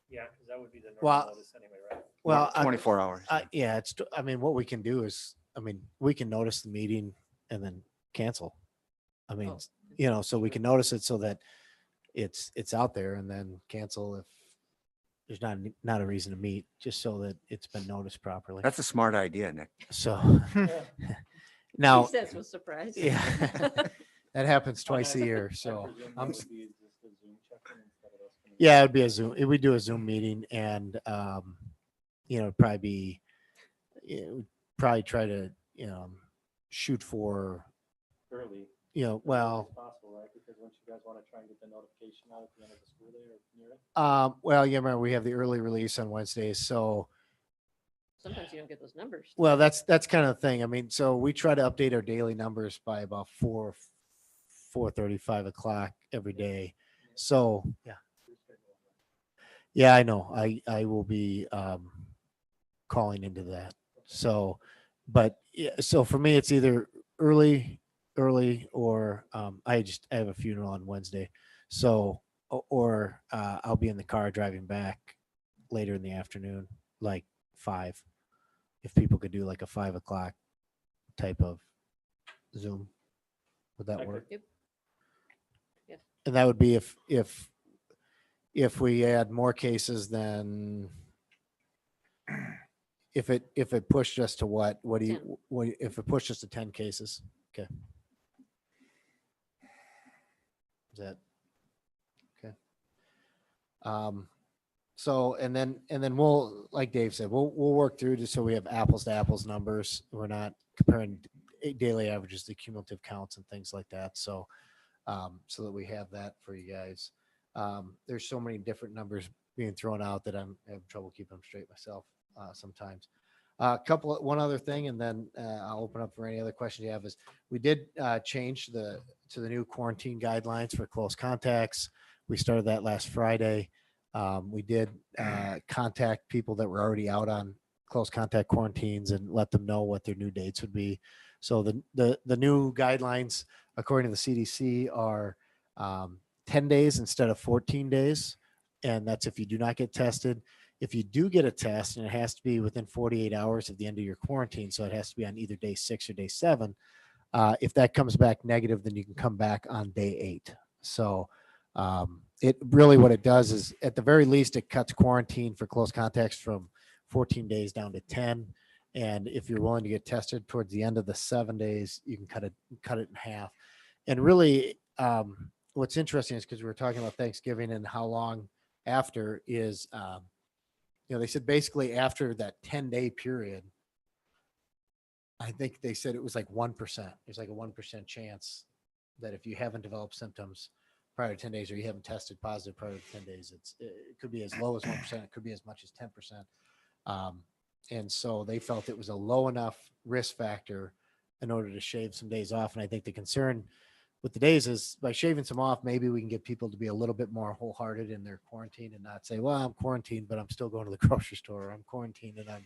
Speaker 7: Yeah, because that would be the
Speaker 2: Well,
Speaker 7: notice anyway, right?
Speaker 2: Well,
Speaker 1: 24 hours.
Speaker 2: yeah, I mean, what we can do is, we can notice the meeting and then cancel. So we can notice it so that it's out there and then cancel if there's not a reason to meet, just so that it's been noticed properly.
Speaker 1: That's a smart idea, Nick.
Speaker 2: So now,
Speaker 6: He says with surprise.
Speaker 2: yeah, that happens twice a year. So I'm Yeah, it'd be a Zoom. We do a Zoom meeting, and it'd probably be, we'd probably try to shoot for,
Speaker 7: Early.
Speaker 2: well,
Speaker 7: Possible, right? Because once you guys want to try and get the notification out at the end of the school day or near it.
Speaker 2: well, yeah, remember we have the early release on Wednesdays, so
Speaker 6: Sometimes you don't get those numbers.
Speaker 2: well, that's kind of the thing. I mean, so we try to update our daily numbers by about 4:30, 5 o'clock every day. So yeah, I know. I will be calling into that. So, but yeah, so for me, it's either early, or I have a funeral on Wednesday, so or I'll be in the car driving back later in the afternoon, like 5. If people could do like a 5 o'clock type of Zoom, would that work?
Speaker 6: Yep. Yes.
Speaker 2: And that would be if we add more cases than if it pushed us to what do
Speaker 6: 10.
Speaker 2: you what if it pushed us to 10 cases? Okay. Is that okay? So and then we'll, like Dave said, we'll work through just so we have apples to apples numbers. We're not comparing daily averages to cumulative counts and things like that. So so that we have that for you guys. There's so many different numbers being thrown out that I'm having trouble keeping them straight myself sometimes. One other thing, and then I'll open up for any other questions you have. Is we did change to the new quarantine guidelines for close contacts. We started that last Friday. We did contact people that were already out on close contact quarantines and let them know what their new dates would be. So the new guidelines, according to the CDC, are 10 days instead of 14 days. And that's if you do not get tested. If you do get a test, and it has to be within 48 hours of the end of your quarantine, so it has to be on either day 6 or day 7. If that comes back negative, then you can come back on day 8. So it really, what it does is, at the very least, it cuts quarantine for close contacts from 14 days down to 10. And if you're willing to get tested towards the end of the 7 days, you can cut it in half. And really, what's interesting is, because we were talking about Thanksgiving and how long after is, they said basically after that 10-day period, I think they said it was like 1%. There's like a 1% chance that if you haven't developed symptoms prior to 10 days, or you haven't tested positive prior to 10 days, it could be as low as 1%. It could be as much as 10%. And so they felt it was a low enough risk factor in order to shave some days off. And I think the concern with the days is, by shaving some off, maybe we can get people to be a little bit more wholehearted in their quarantine and not say, well, I'm quarantined, but I'm still going to the grocery store. Or I'm quarantined and I'm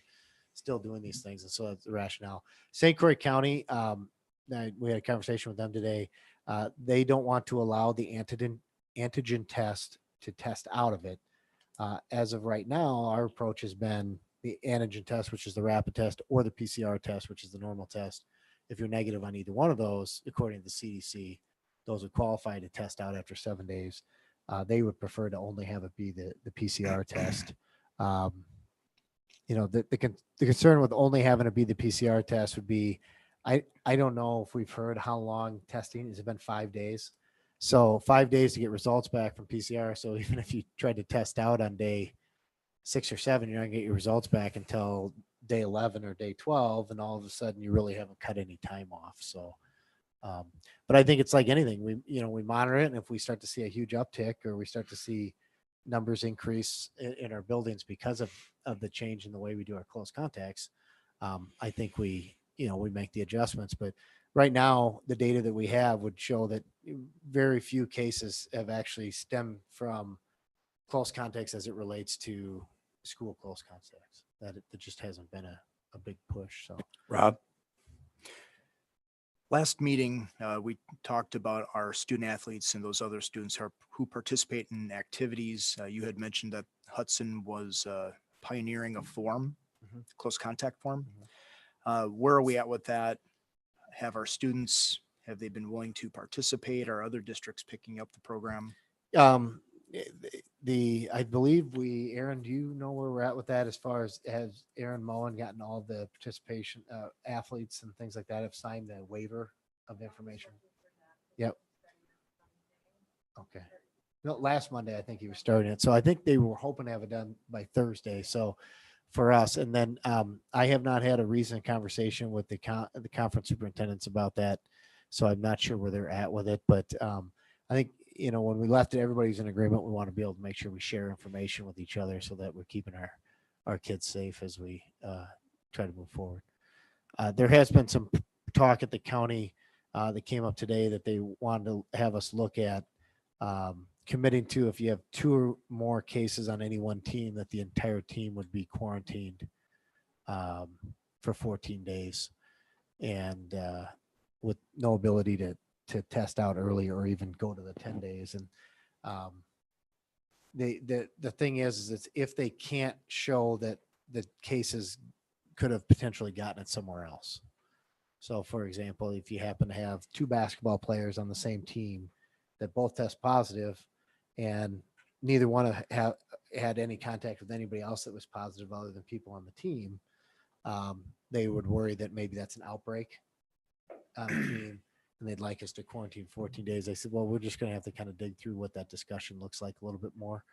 Speaker 2: still doing these things. And so that's the rationale. St. Croix County, we had a conversation with them today. They don't want to allow the antigen test to test out of it. As of right now, our approach has been the antigen test, which is the rapid test, or the PCR test, which is the normal test. If you're negative on either one of those, according to the CDC, those would qualify to test out after 7 days. They would prefer to only have it be the PCR test. The concern with only having it be the PCR test would be, I don't know if we've heard how long testing has. It been 5 days. So 5 days to get results back from PCR. So even if you tried to test out on day 6 or 7, you're not gonna get your results back until day 11 or day 12. And all of a sudden you really haven't cut any time off. So, but I think it's like anything, we monitor it. And if we start to see a huge uptick, or we start to see numbers increase in our buildings because of the change in the way we do our close contacts, I think we make the adjustments. But right now, the data that we have would show that very few cases have actually stemmed from close contacts as it relates to school close contacts. That just hasn't been a big push. So,
Speaker 3: Rob? Last meeting, we talked about our student athletes and those other students who participate in activities. You had mentioned that Hudson was pioneering a form,
Speaker 2: Mhm.
Speaker 3: close contact form. Where are we at with that? Have our students, have they been willing to participate? Are other districts picking up the program?
Speaker 2: I believe Aaron, do you know where we're at with that, as far as, has Aaron Mullen gotten all the participation athletes and things like that have signed the waiver of information? Yep. Okay. No, last Monday, I think he was starting it. So I think they were hoping to have it done by Thursday. So for us, and then I have not had a recent conversation with the conference superintendents about that. So I'm not sure where they're at with it, but I think, you know, when we left it, everybody's in agreement. We want to be able to make sure we share information with each other so that we're keeping our kids safe as we try to move forward. There has been some talk at the county that came up today that they wanted to have us look at committing to, if you have 2 or more cases on any one team, that the entire team would be quarantined for 14 days and with no ability to test out early or even go to the 10 days. And the thing is it's if they can't show that the cases could have potentially gotten it somewhere else. So for example, if you happen to have 2 basketball players on the same team that both test positive and neither one have had any contact with anybody else that was positive other than people on the team, they would worry that maybe that's an outbreak on the team and they'd like us to quarantine 14 days. I said, well, we're just going to have to kind of dig through what that discussion looks like a little bit more.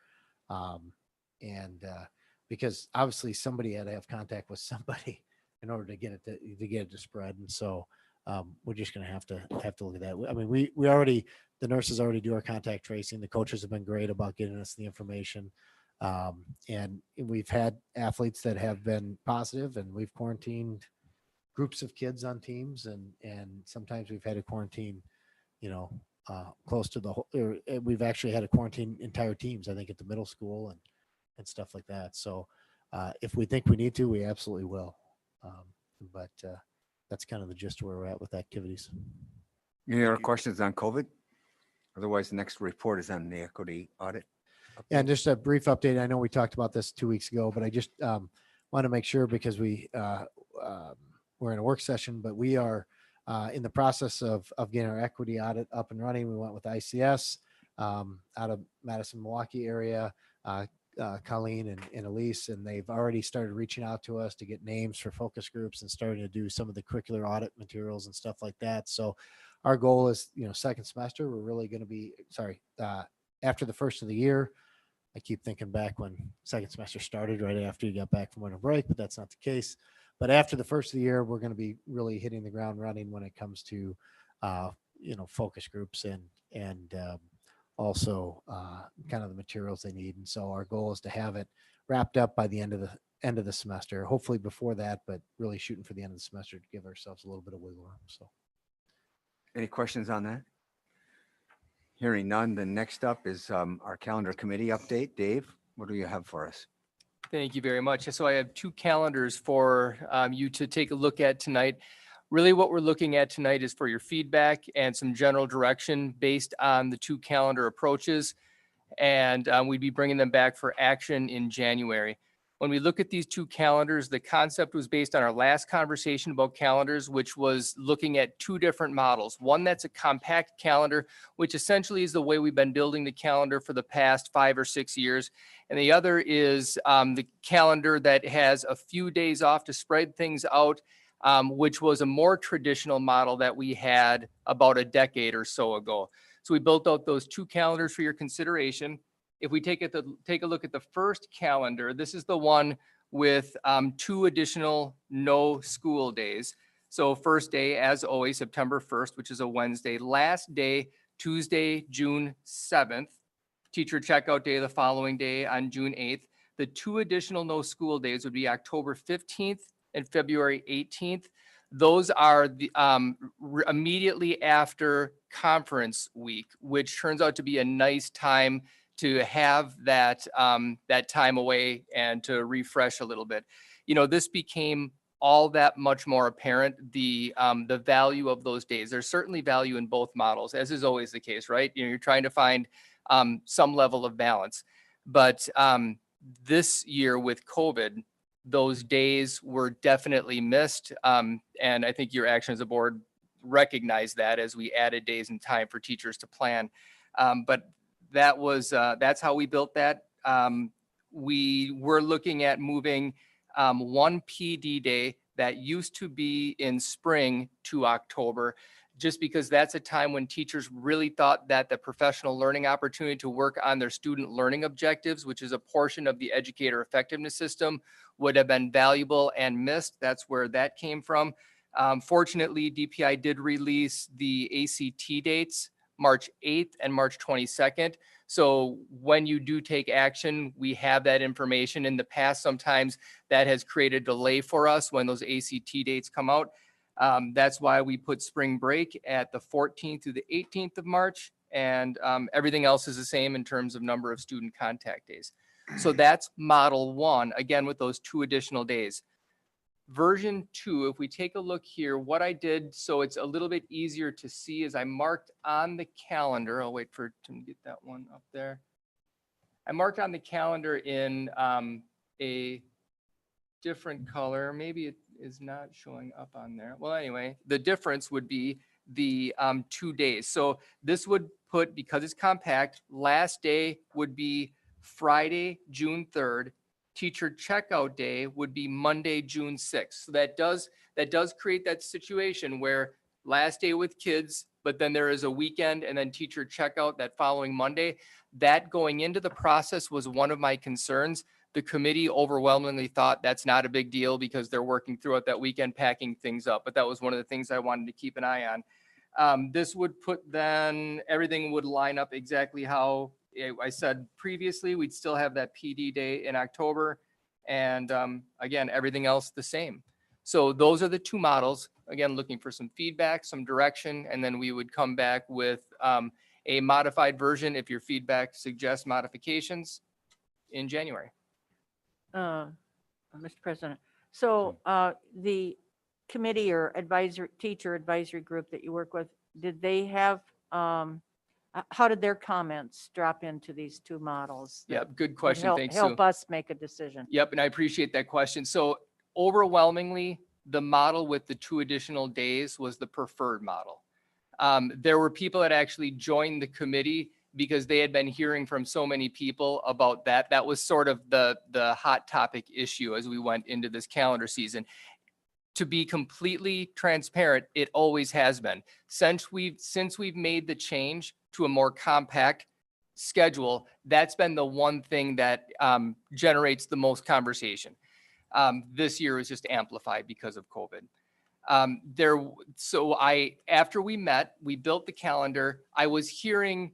Speaker 2: Because obviously somebody had to have contact with somebody in order to get it to spread. And so we're just going to have to look at that. I mean, we already, the nurses already do our contact tracing. The coaches have been great about getting us the information. And we've had athletes that have been positive and we've quarantined groups of kids on teams. And sometimes we've had to quarantine, you know, close to the whole, we've actually had to quarantine entire teams, I think at the middle school and stuff like that. So if we think we need to, we absolutely will. But that's kind of the gist of where we're at with activities.
Speaker 1: Any other questions on COVID? Otherwise, the next report is on the equity audit.
Speaker 2: And just a brief update. I know we talked about this 2 weeks ago, but I just want to make sure because we're in a work session, but we are in the process of getting our equity audit up and running. We went with ICS out of Madison, Milwaukee area, Colleen and Elise, and they've already started reaching out to us to get names for focus groups and starting to do some of the curricular audit materials and stuff like that. So our goal is, you know, second semester, we're really going to be, after the first of the year. I keep thinking back when second semester started right after you got back from winter break, but that's not the case. But after the first of the year, we're going to be really hitting the ground running when it comes to, you know, focus groups and also kind of the materials they need. And so our goal is to have it wrapped up by the end of the semester, hopefully before that, but really shooting for the end of the semester to give ourselves a little bit of wiggle room. So,
Speaker 1: Any questions on that? Hearing none, then next up is our calendar committee update. Dave, what do you have for us?
Speaker 8: Thank you very much. So I have 2 calendars for you to take a look at tonight. Really what we're looking at tonight is for your feedback and some general direction based on the 2 calendar approaches. And we'd be bringing them back for action in January. When we look at these 2 calendars, the concept was based on our last conversation about calendars, which was looking at 2 different models. One that's a compact calendar, which essentially is the way we've been building the calendar for the past 5 or 6 years. And the other is the calendar that has a few days off to spread things out, which was a more traditional model that we had about a decade or so ago. So we built out those 2 calendars for your consideration. If we take a look at the first calendar, this is the one with 2 additional no school days. So first day, as always, September 1st, which is a Wednesday. Last day, Tuesday, June 7th. Teacher checkout day the following day on June 8th. The 2 additional no school days would be October 15th and February 18th. Those are the immediately after conference week, which turns out to be a nice time to have that that time away and to refresh a little bit. You know, this became all that much more apparent, the value of those days. There's certainly value in both models, as is always the case, right? You know, you're trying to find some level of balance. But this year with COVID, those days were definitely missed. And I think your action as a board recognized that as we added days and time for teachers to plan. But that was, that's how we built that. We were looking at moving 1 PD day that used to be in spring to October, just because that's a time when teachers really thought that the professional learning opportunity to work on their student learning objectives, which is a portion of the educator effectiveness system, would have been valuable and missed. That's where that came from. Fortunately, DPI did release the ACT dates, March 8th and March 22nd. So when you do take action, we have that information. In the past, sometimes that has created delay for us when those ACT dates come out. That's why we put spring break at the 14th through the 18th of March, and everything else is the same in terms of number of student contact days. So that's model 1, again, with those 2 additional days. Version 2, if we take a look here, what I did so it's a little bit easier to see is I marked on the calendar. I'll wait for Tim to get that one up there. I marked on the calendar in a different color. Maybe it is not showing up on there. Well, anyway, the difference would be the 2 days. So this would put, because it's compact, last day would be Friday, June 3rd. Teacher checkout day would be Monday, June 6th. So that does create that situation where last day with kids, but then there is a weekend and then teacher checkout that following Monday. That going into the process was one of my concerns. The committee overwhelmingly thought that's not a big deal because they're working throughout that weekend packing things up. But that was one of the things I wanted to keep an eye on. This would put then everything would line up exactly how I said previously. We'd still have that PD day in October. And again, everything else the same. So those are the 2 models. Again, looking for some feedback, some direction, and then we would come back with a modified version if your feedback suggests modifications in January.
Speaker 5: Mr. President, so the committee or teacher advisory group that you work with, did they have, how did their comments drop into these 2 models? that
Speaker 8: Yep, good
Speaker 5: would
Speaker 8: question. Thanks, Sue.
Speaker 5: help us make a decision.
Speaker 8: Yep, and I appreciate that question. So overwhelmingly, the model with the 2 additional days was the preferred model. There were people that actually joined the committee because they had been hearing from so many people about that. That was sort of the hot topic issue as we went into this calendar season. To be completely transparent, it always has been. Since we've made the change to a more compact schedule, that's been the one thing that generates the most conversation. This year was just amplified because of COVID. After we met, we built the calendar. I was hearing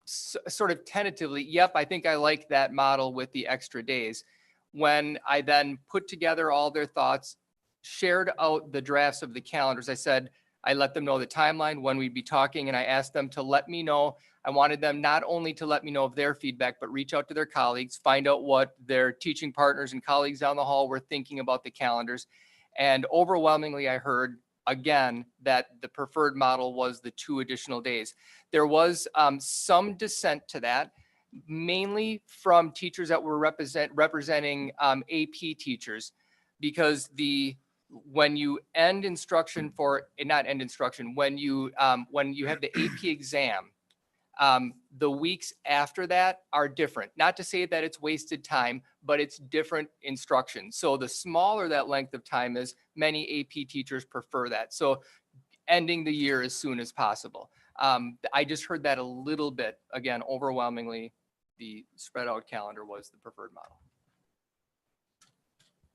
Speaker 8: sort of tentatively, yep, I think I like that model with the extra days. When I then put together all their thoughts, shared out the drafts of the calendars, I let them know the timeline, when we'd be talking, and I asked them to let me know. I wanted them not only to let me know of their feedback, but reach out to their colleagues, find out what their teaching partners and colleagues down the hall were thinking about the calendars. And overwhelmingly, I heard again that the preferred model was the 2 additional days. There was some dissent to that, mainly from teachers that were representing AP teachers, because when you end instruction when you have the AP exam, the weeks after that are different. Not to say that it's wasted time, but it's different instruction. So the smaller that length of time is, many AP teachers prefer that. So ending the year as soon as possible. I just heard that a little bit. Again, overwhelmingly, the spread out calendar was the preferred model.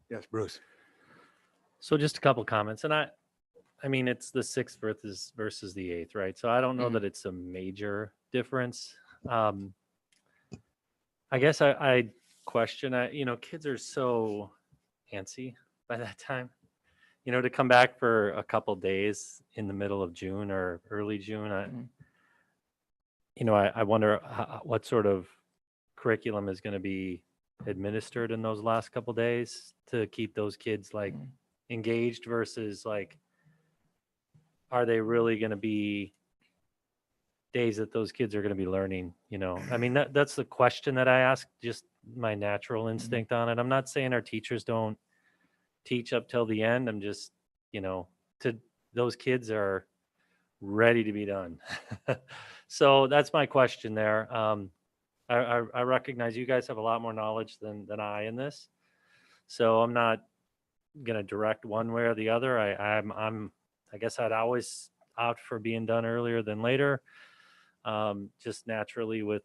Speaker 1: Yes, Bruce.
Speaker 7: So just a couple comments, and I mean, it's the 6th versus the 8th, right? So I don't know that it's a major difference. I guess I question, kids are so antsy by that time, to come back for a couple days in the middle of June or early June. I wonder what sort of curriculum is going to be administered in those last couple days to keep those kids engaged versus are they really going to be days that those kids are going to be learning? I mean, that's the question that I ask, just my natural instinct on it. I'm not saying our teachers don't teach up till the end. I'm just, those kids are ready to be done. So that's my question there. I recognize you guys have a lot more knowledge than I in this. So I'm not going to direct one way or the other. I guess I'd always opt for being done earlier than later, just naturally with,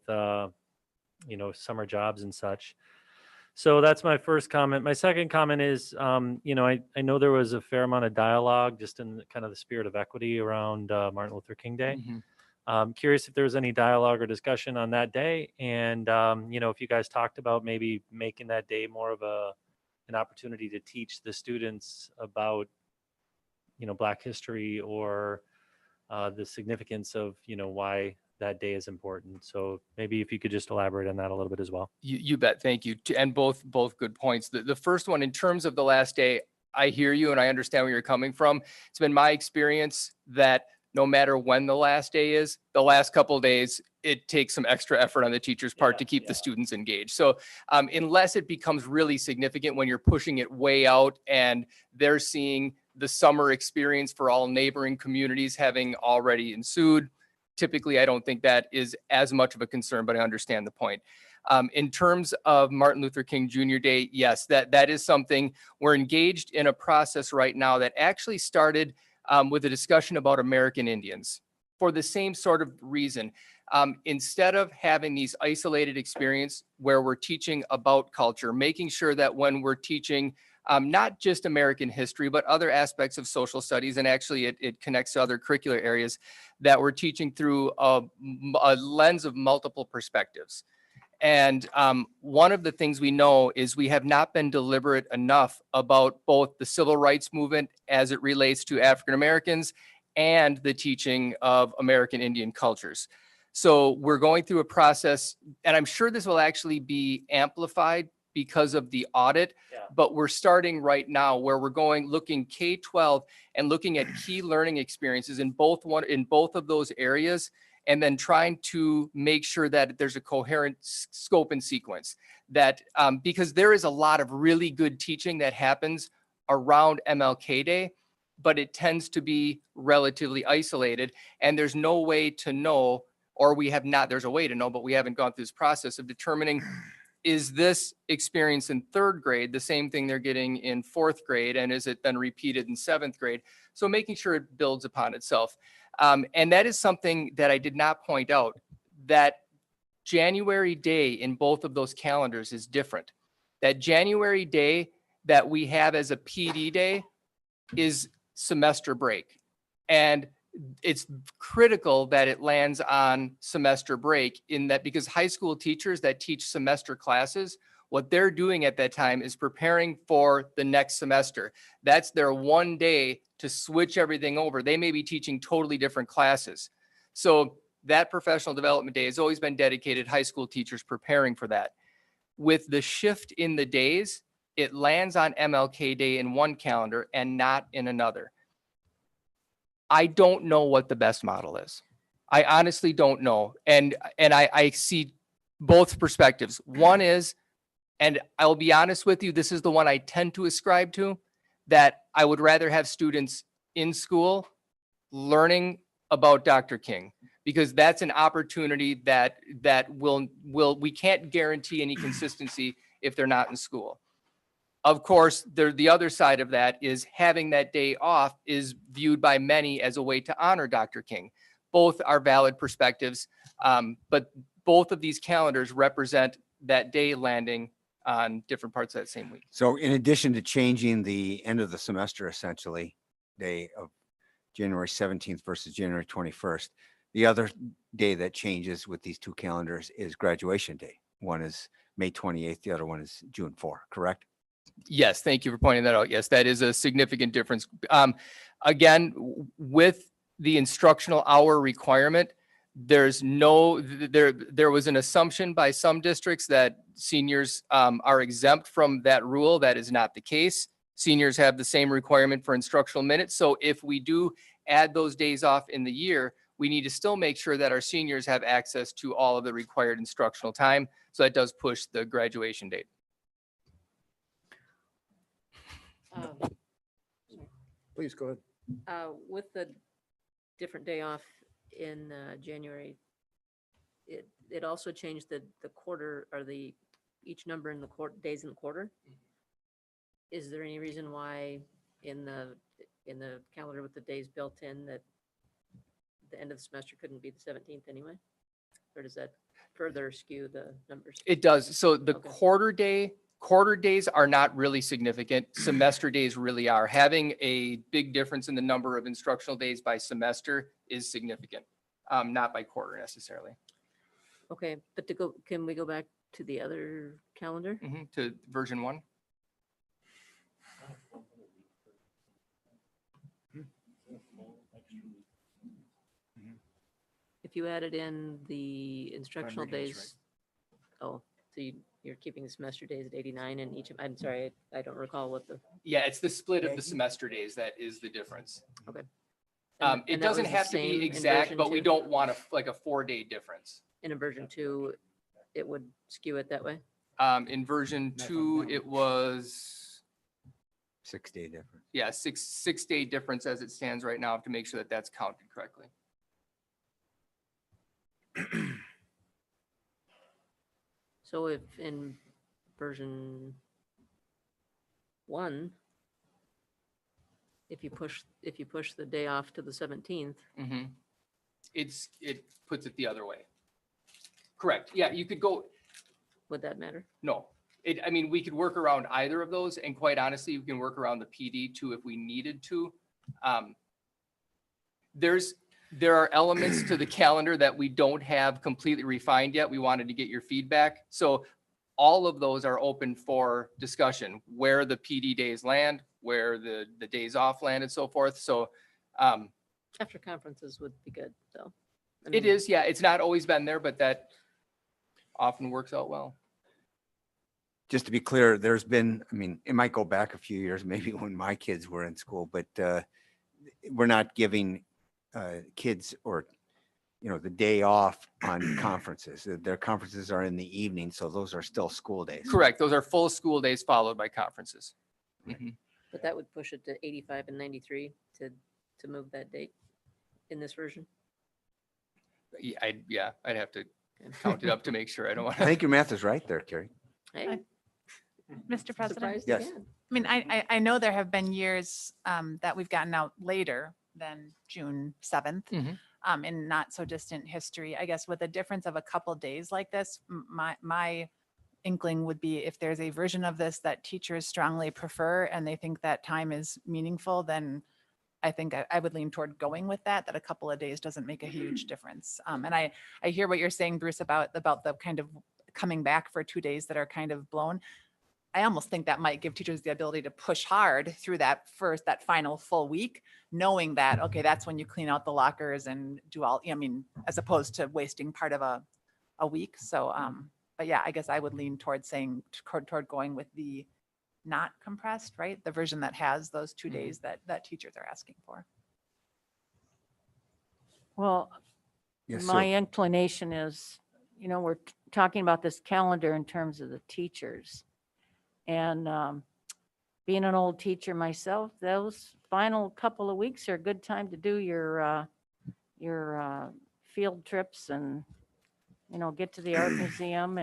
Speaker 7: summer jobs and such. So that's my first comment. My second comment is, I know there was a fair amount of dialogue just in kind of the spirit of equity around Martin Luther King Day. Curious if there was any dialogue or discussion on that day. And, if you guys talked about maybe making that day more of an opportunity to teach the students about, Black history or the significance of, why that day is important. So maybe if you could just elaborate on that a little bit as well.
Speaker 8: You bet. Thank you. And both good points. The first one, in terms of the last day, I hear you and I understand where you're coming from. It's been my experience that no matter when the last day is, the last couple of days, it takes some extra effort on the teacher's part to keep the students engaged. So unless it becomes really significant when you're pushing it way out and they're seeing the summer experience for all neighboring communities having already ensued, typically, I don't think that is as much of a concern, but I understand the point. In terms of Martin Luther King Jr. Day, yes, that is something we're engaged in a process right now that actually started with a discussion about American Indians for the same sort of reason. Instead of having these isolated experience where we're teaching about culture, making sure that when we're teaching not just American history, but other aspects of social studies, and actually it connects to other curricular areas, that we're teaching through a lens of multiple perspectives. And one of the things we know is we have not been deliberate enough about both the civil rights movement as it relates to African Americans and the teaching of American Indian cultures. So we're going through a process, and I'm sure this will actually be amplified because of the audit, but we're starting right now where we're looking K-12 and looking at key learning experiences in both of those areas, and then trying to make sure that there's a coherent scope and sequence. That because there is a lot of really good teaching that happens around MLK Day, but it tends to be relatively isolated, and there's no way to know, or there's a way to know, but we haven't gone through this process of determining, is this experience in third grade the same thing they're getting in fourth grade, and is it then repeated in seventh grade? So making sure it builds upon itself. And that is something that I did not point out, that January day in both of those calendars is different. That January day that we have as a PD day is semester break. And it's critical that it lands on semester break, in that because high school teachers that teach semester classes, what they're doing at that time is preparing for the next semester. That's their one day to switch everything over. They may be teaching totally different classes. So that professional development day has always been dedicated high school teachers preparing for that. With the shift in the days, it lands on MLK Day in one calendar and not in another. I don't know what the best model is. I honestly don't know. And I see both perspectives. One is, and I'll be honest with you, this is the one I tend to ascribe to, that I would rather have students in school learning about Dr. King, because that's an opportunity that we can't guarantee any consistency if they're not in school. Of course, the other side of that is having that day off is viewed by many as a way to honor Dr. King. Both are valid perspectives, but both of these calendars represent that day landing on different parts of that same week.
Speaker 1: So in addition to changing the end of the semester, essentially, day of January 17th versus January 21st, the other day that changes with these two calendars is graduation day. One is May 28th, the other one is June 4, correct?
Speaker 8: Yes, thank you for pointing that out. Yes, that is a significant difference. Again, with the instructional hour requirement, there was an assumption by some districts that seniors are exempt from that rule. That is not the case. Seniors have the same requirement for instructional minutes. So if we do add those days off in the year, we need to still make sure that our seniors have access to all of the required instructional time. So that does push the graduation date.
Speaker 3: Please go ahead.
Speaker 6: With the different day off in January, it also changed the quarter, or each number in the days in the quarter. Is there any reason why in the calendar with the days built in that the end of the semester couldn't be the 17th anyway? Or does that further skew the numbers?
Speaker 8: It does. So the
Speaker 6: Okay.
Speaker 8: quarter days are not really significant. Semester days really are. Having a big difference in the number of instructional days by semester is significant, not by quarter necessarily.
Speaker 6: Okay, but can we go back to the other calendar?
Speaker 8: To version 1.
Speaker 6: If you added in the instructional
Speaker 3: reading this
Speaker 6: days, oh, so you're keeping the semester days at 89 and each, I'm sorry, I don't recall what the,
Speaker 8: Yeah, it's the split of the semester days that is the difference.
Speaker 6: and
Speaker 8: It
Speaker 6: that
Speaker 8: doesn't
Speaker 6: was the
Speaker 8: have to
Speaker 6: same
Speaker 8: be
Speaker 6: in
Speaker 8: exact,
Speaker 6: version
Speaker 8: but we
Speaker 6: 2?
Speaker 8: don't want like a 4-day difference.
Speaker 6: In a version 2, it would skew it that way?
Speaker 8: In version 2, it was,
Speaker 1: 6-day difference.
Speaker 8: yeah, six-day difference as it stands right now to make sure that that's counted correctly.
Speaker 6: So if in version 1, if you push the day off to the 17th,
Speaker 8: It puts it the other way. Correct. Yeah, you could go,
Speaker 6: would that matter?
Speaker 8: no. I mean, we could work around either of those, and quite honestly, we can work around the PD too if we needed to. There are elements to the calendar that we don't have completely refined yet. We wanted to get your feedback. So all of those are open for discussion, where the PD days land, where the days off land and so forth. So
Speaker 6: After conferences would be good, though. I
Speaker 8: it
Speaker 6: mean,
Speaker 8: is, yeah, it's not always been there, but that often works out well.
Speaker 1: Just to be clear, there's been, I mean, it might go back a few years, maybe when my kids were in school, but we're not giving kids or, the day off on conferences. Their conferences are in the evening, so those are still school days.
Speaker 8: Correct. Those are full school days followed by conferences. Mhm.
Speaker 6: But that would push it to 85 and 93 to move that date in this version.
Speaker 8: Yeah, I'd have to count it up to make sure. I don't want
Speaker 1: I think your math is right there, Carrie.
Speaker 6: Hey,
Speaker 4: Mr. President,
Speaker 6: surprised
Speaker 1: Yes.
Speaker 6: again.
Speaker 4: I mean, I know there have been years that we've gotten out later than June 7th.
Speaker 8: Mhm.
Speaker 4: In not so distant history. I guess with a difference of a couple days like this, my inkling would be if there's a version of this that teachers strongly prefer and they think that time is meaningful, then I think I would lean toward going with that a couple of days doesn't make a huge difference. And I hear what you're saying, Bruce, about the kind of coming back for 2 days that are kind of blown. I almost think that might give teachers the ability to push hard through that final full week, knowing that, okay, that's when you clean out the lockers and do all, as opposed to wasting part of a week. So, but yeah, I guess I would lean towards toward going with the not compressed, right? The version that has those 2 days that teachers are asking for.
Speaker 5: Well,
Speaker 1: Yes,
Speaker 5: my
Speaker 1: sir.
Speaker 5: inclination is, we're talking about this calendar in terms of the teachers. And being an old teacher myself, those final couple of weeks are a good time to do your field trips and, get to the art museum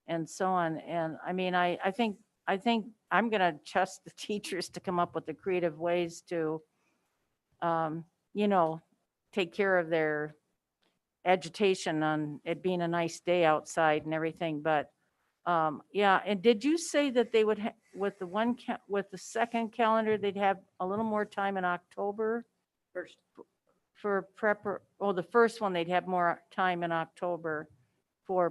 Speaker 5: and so on. And I mean, I think I'm going to trust the teachers to come up with the creative ways to, take care of their agitation on it being a nice day outside and everything. But yeah, and did you say that they would, with the second calendar, they'd have a little more time in October
Speaker 6: First,
Speaker 5: for the first one, they'd have more time in October for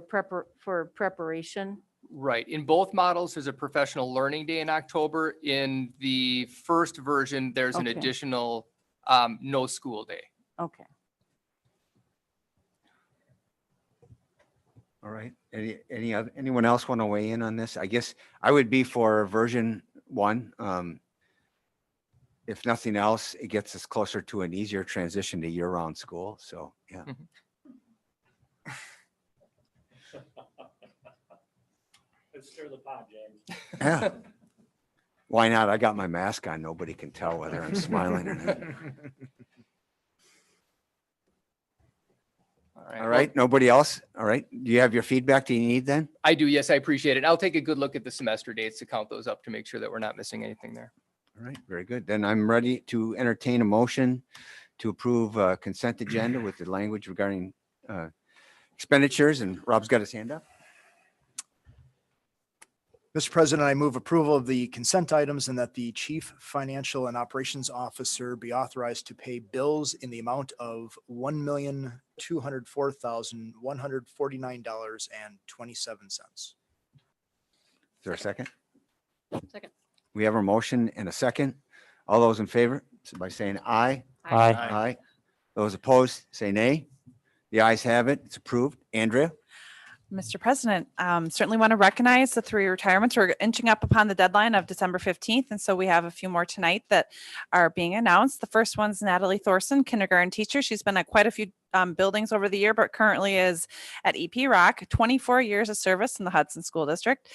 Speaker 5: preparation?
Speaker 8: Right. In both models, there's a professional learning day in October. In the first version, there's an
Speaker 5: Okay.
Speaker 8: additional no school day.
Speaker 5: Okay.
Speaker 1: All right. Anyone else want to weigh in on this? I guess I would be for version 1. If nothing else, it gets us closer to an easier transition to year-round school. So, yeah.
Speaker 7: Let's stir the pot, James.
Speaker 1: Yeah. Why not? I got my mask on. Nobody can tell whether I'm smiling or not. All right. Nobody else? All right. Do you have your feedback? Do you need then?
Speaker 8: I do. Yes, I appreciate it. I'll take a good look at the semester dates to count those up to make sure that we're not missing anything there.
Speaker 1: All right. Very good. Then I'm ready to entertain a motion to approve consent agenda with the language regarding expenditures, and Rob's got his hand up.
Speaker 3: Mr. President, I move approval of the consent items and that the Chief Financial and Operations Officer be authorized to pay bills in the amount of $1,204,149.27.
Speaker 1: Is there a second?
Speaker 6: Second.
Speaker 1: We have a motion and a second. All those in favor, so by saying aye.
Speaker 7: Aye.
Speaker 1: Aye. Those opposed, say nay. The ayes have it. It's approved. Andrea?
Speaker 10: Mr. President, certainly want to recognize the 3 retirements. We're inching up upon the deadline of December 15th, and so we have a few more tonight that are being announced. The first one's Natalie Thorson, kindergarten teacher. She's been at quite a few buildings over the year, but currently is at EP Rock, 24 years of service in the Hudson School District.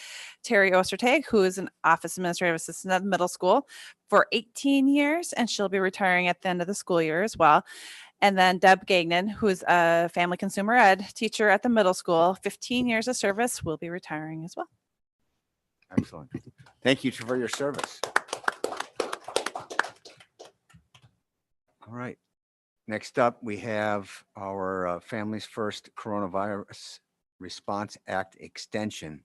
Speaker 10: Terry Ostertag, who is an office administrative assistant at the middle school for 18 years, and she'll be retiring at the end of the school year as well. And then Deb Gagnon, who is a family consumer ed teacher at the middle school, 15 years of service, will be retiring as well.
Speaker 1: Excellent. Thank you for your service. All right. Next up, we have our Families First Coronavirus Response Act extension.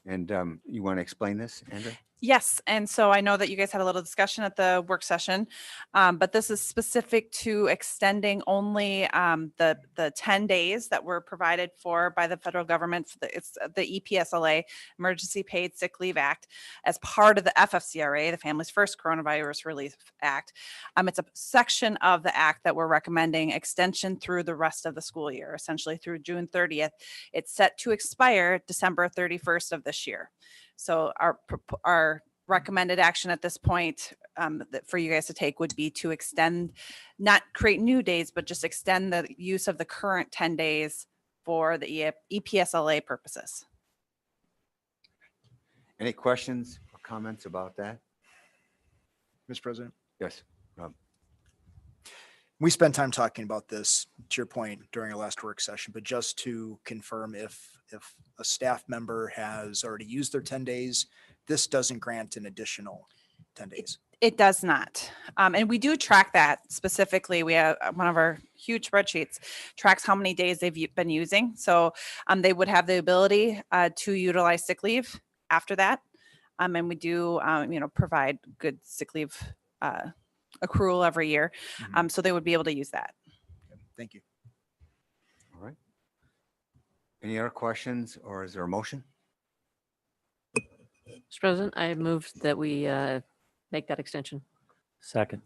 Speaker 1: And you want to explain this, Andrea?
Speaker 10: Yes, and so I know that you guys had a little discussion at the work session, but this is specific to extending only the 10 days that were provided for by the federal government. It's the EPSLA, Emergency Paid Sick Leave Act, as part of the FFCRA, the Families First Coronavirus Relief Act. It's a section of the act that we're recommending extension through the rest of the school year, essentially through June 30th. It's set to expire December 31st of this year. So our recommended action at this point for you guys to take would be to extend, not create new days, but just extend the use of the current 10 days for the EPSLA purposes.
Speaker 1: Any questions or comments about that?
Speaker 3: Mr. President,
Speaker 1: Yes, Rob.
Speaker 3: we spent time talking about this, to your point, during our last work session, but just to confirm, if a staff member has already used their 10 days, this doesn't grant an additional 10 days.
Speaker 10: It does not. And we do track that specifically. We have one of our huge spreadsheets tracks how many days they've been using. So they would have the ability to utilize sick leave after that. And we do, provide good sick leave accrual every year. So they would be able to use that.
Speaker 3: Thank you.
Speaker 1: All right. Any other questions, or is there a motion?
Speaker 6: Mr. President, I moved that we make that extension.
Speaker 7: Second.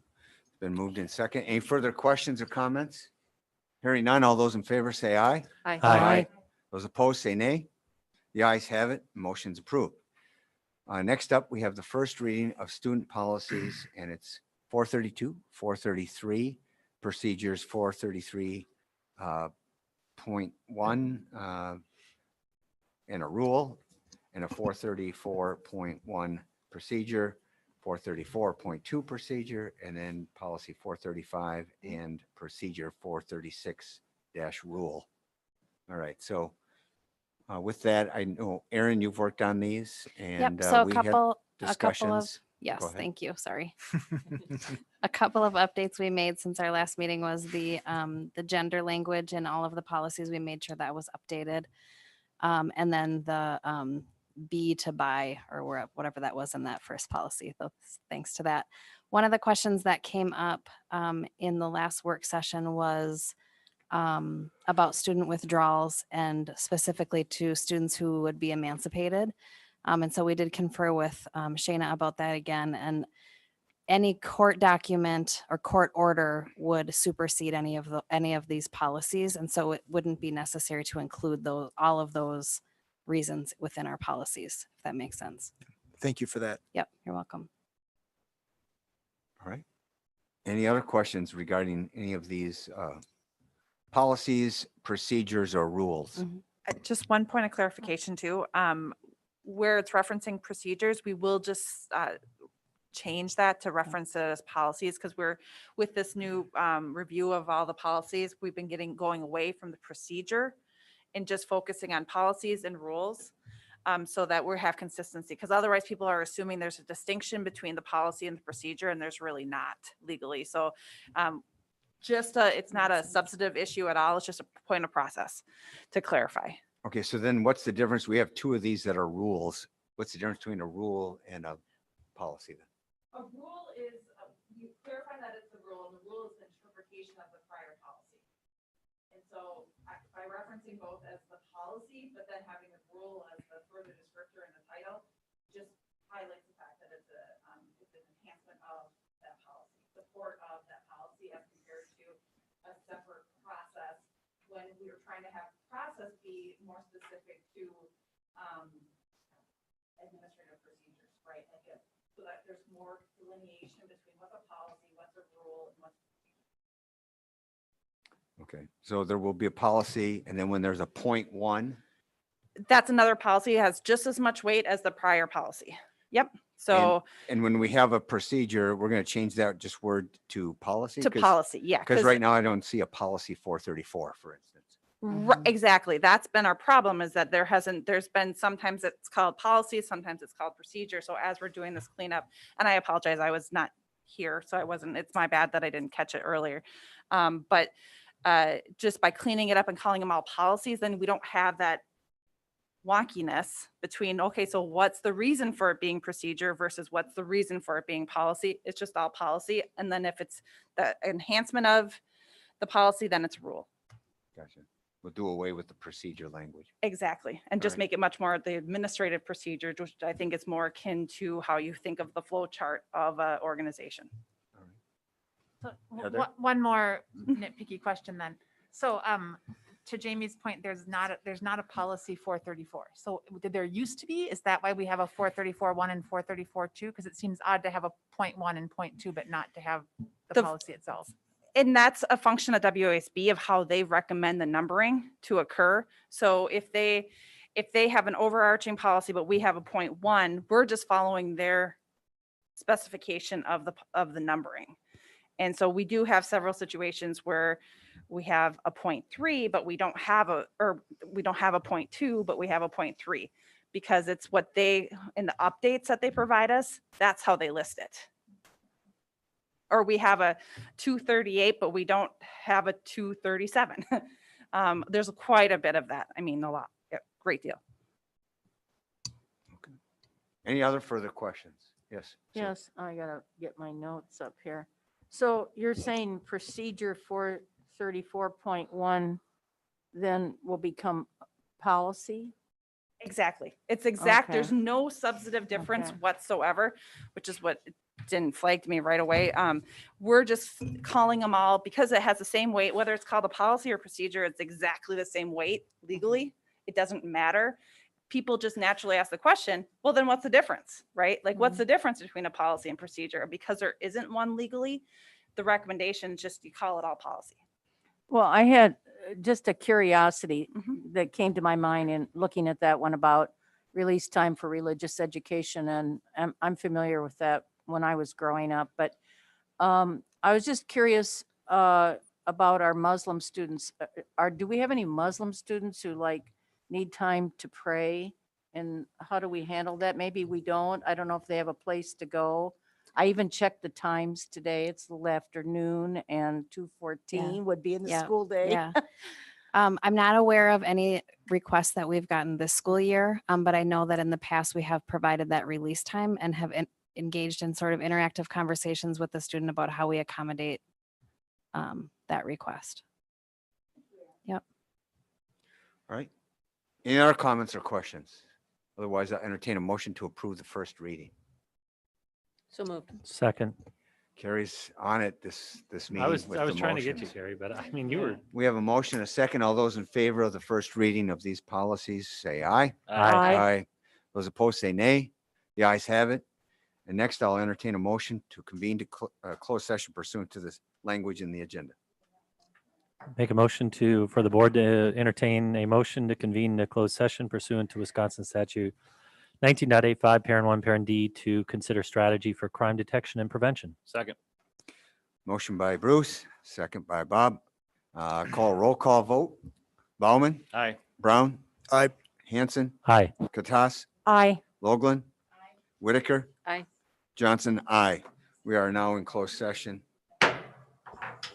Speaker 1: It's been moved in second. Any further questions or comments? Hearing none, all those in favor say aye.
Speaker 7: Aye.
Speaker 1: Those opposed say nay. The ayes have it. Motion's approved. Next up, we have the first reading of student policies, and it's 432, 433, procedures 433.1, and a rule, and a 434.1 procedure, 434.2 procedure, and then policy 435 and procedure 436 rule. All right, so with that, I know, Erin, you've worked on these, and
Speaker 11: Yep, so
Speaker 1: we
Speaker 11: a
Speaker 1: had
Speaker 11: couple of,
Speaker 1: discussions.
Speaker 11: yes,
Speaker 1: ahead.
Speaker 11: thank you, sorry. A couple of updates we made since our last meeting was the gender language in all of the policies. We made sure that was updated. And then the B to buy, or whatever that was in that first policy. So thanks to that. One of the questions that came up in the last work session was about student withdrawals, and specifically to students who would be emancipated. And so we did confer with Shayna about that again, and any court document or court order would supersede any of these policies. And so it wouldn't be necessary to include all of those reasons within our policies, if that makes sense.
Speaker 3: Thank you for that.
Speaker 11: Yep, you're welcome.
Speaker 1: All right. Any other questions regarding any of these policies, procedures, or rules?
Speaker 11: Mhm.
Speaker 10: Just one point of clarification too, where it's referencing procedures, we will just change that to reference it as policies, because we're with this new review of all the policies, we've been going away from the procedure and just focusing on policies and rules, so that we have consistency, because otherwise people are assuming there's a distinction between the policy and the procedure, and there's really not legally. So It's not a substantive issue at all. It's just a point of process to clarify.
Speaker 1: Okay, so then what's the difference? We have two of these that are rules. What's the difference between a rule and a policy then?
Speaker 10: A rule is, you clarify that it's a rule, and the rule is the interpretation of the prior policy. And so by referencing both as the policy, but then having a rule as the further descriptor in the title, just highlights the fact that it's an enhancement of that policy, support of that policy as compared to a separate process when we were trying to have process be more specific to administrative procedures, right? So that there's more delineation between what's a policy, what's a rule, and what's.
Speaker 1: Okay, so there will be a policy, and then when there's a point one,
Speaker 10: That's another policy, it has just as much weight as the prior policy. Yep. So
Speaker 1: and when we have a procedure, we're going to change that just word to policy?
Speaker 10: to policy, yeah.
Speaker 1: Because right now I don't see a policy 434, for instance.
Speaker 10: Exactly. That's been our problem, is that there's been, sometimes it's called policy, sometimes it's called procedure. So as we're doing this cleanup, and I apologize, I was not here, so it's my bad that I didn't catch it earlier. But just by cleaning it up and calling them all policies, then we don't have that wonkiness between, okay, so what's the reason for it being procedure versus what's the reason for it being policy? It's just all policy. And then if it's the enhancement of the policy, then it's rule.
Speaker 1: Gotcha. We'll do away with the procedure language.
Speaker 10: Exactly. And just
Speaker 1: Right.
Speaker 10: make it much more the administrative procedure, which I think is more akin to how you think of the flow chart of an organization.
Speaker 4: So
Speaker 9: Heather?
Speaker 4: one more nitpicky question then. So to Jamie's point, there's not a policy 434. So did there used to be? Is that why we have a 434-1 and 434-2? Because it seems odd to have a .1 and .2, but not to have the
Speaker 10: The-
Speaker 4: policy itself.
Speaker 10: And that's a function of WASB of how they recommend the numbering to occur. So if they have an overarching policy, but we have a .1, we're just following their specification of the numbering. And so we do have several situations where we have a .3, but we don't have a .2, but we have a .3, because it's what they, in the updates that they provide us, that's how they list it. Or we have a 238, but we don't have a 237. There's quite a bit of that. I mean, a lot, yeah, great deal.
Speaker 1: Any other further questions? Yes. Sue.
Speaker 5: Yes, I gotta get my notes up here. So you're saying procedure 434.1 then will become policy?
Speaker 10: Exactly. It's exact. There's
Speaker 5: Okay.
Speaker 10: no substantive difference
Speaker 5: Okay.
Speaker 10: whatsoever, which is what didn't flag to me right away. We're just calling them all because it has the same weight, whether it's called a policy or procedure, it's exactly the same weight legally. It doesn't matter. People just naturally ask the question, well, then what's the difference, right? Like, what's the difference between a policy and procedure? Because there isn't one legally, the recommendation is just you call it all policy.
Speaker 5: Well, I had just a curiosity
Speaker 10: Mhm.
Speaker 5: that came to my mind in looking at that one about release time for religious education. And I'm familiar with that when I was growing up, but I was just curious about our Muslim students. Do we have any Muslim students who like need time to pray? And how do we handle that? Maybe we don't. I don't know if they have a place to go. I even checked the times today. It's the afternoon, and 2:14 would be in the
Speaker 11: Yeah.
Speaker 5: school day.
Speaker 11: Yeah. I'm not aware of any requests that we've gotten this school year, but I know that in the past we have provided that release time and have engaged in sort of interactive conversations with the student about how we accommodate that request.
Speaker 1: All right. Any other comments or questions? Otherwise, I entertain a motion to approve the first reading.
Speaker 6: So moved.
Speaker 7: Second.
Speaker 1: Carrie's on it this meeting.
Speaker 7: I was
Speaker 1: with the
Speaker 7: trying to get you,
Speaker 1: motions.
Speaker 7: Carrie, but I mean, you were.
Speaker 1: We have a motion, a second. All those in favor of the first reading of these policies, say aye.
Speaker 5: Aye.
Speaker 1: Those opposed, say nay. The ayes have it. And next, I'll entertain a motion to convene to closed session pursuant to this language in the agenda.
Speaker 7: Make a motion for the board to entertain a motion to convene a closed session pursuant to Wisconsin statute 19.85, parent 1, parent D, to consider strategy for crime detection and prevention.
Speaker 9: Second.
Speaker 1: Motion by Bruce, second by Bob. Call roll call vote. Bauman,
Speaker 9: Aye.
Speaker 1: Brown.
Speaker 3: Aye.
Speaker 1: Hanson,
Speaker 7: Aye.
Speaker 1: Katas,
Speaker 5: Aye.
Speaker 1: Logland, Whitaker,
Speaker 6: Aye.
Speaker 1: Johnson, aye. We are now in closed session.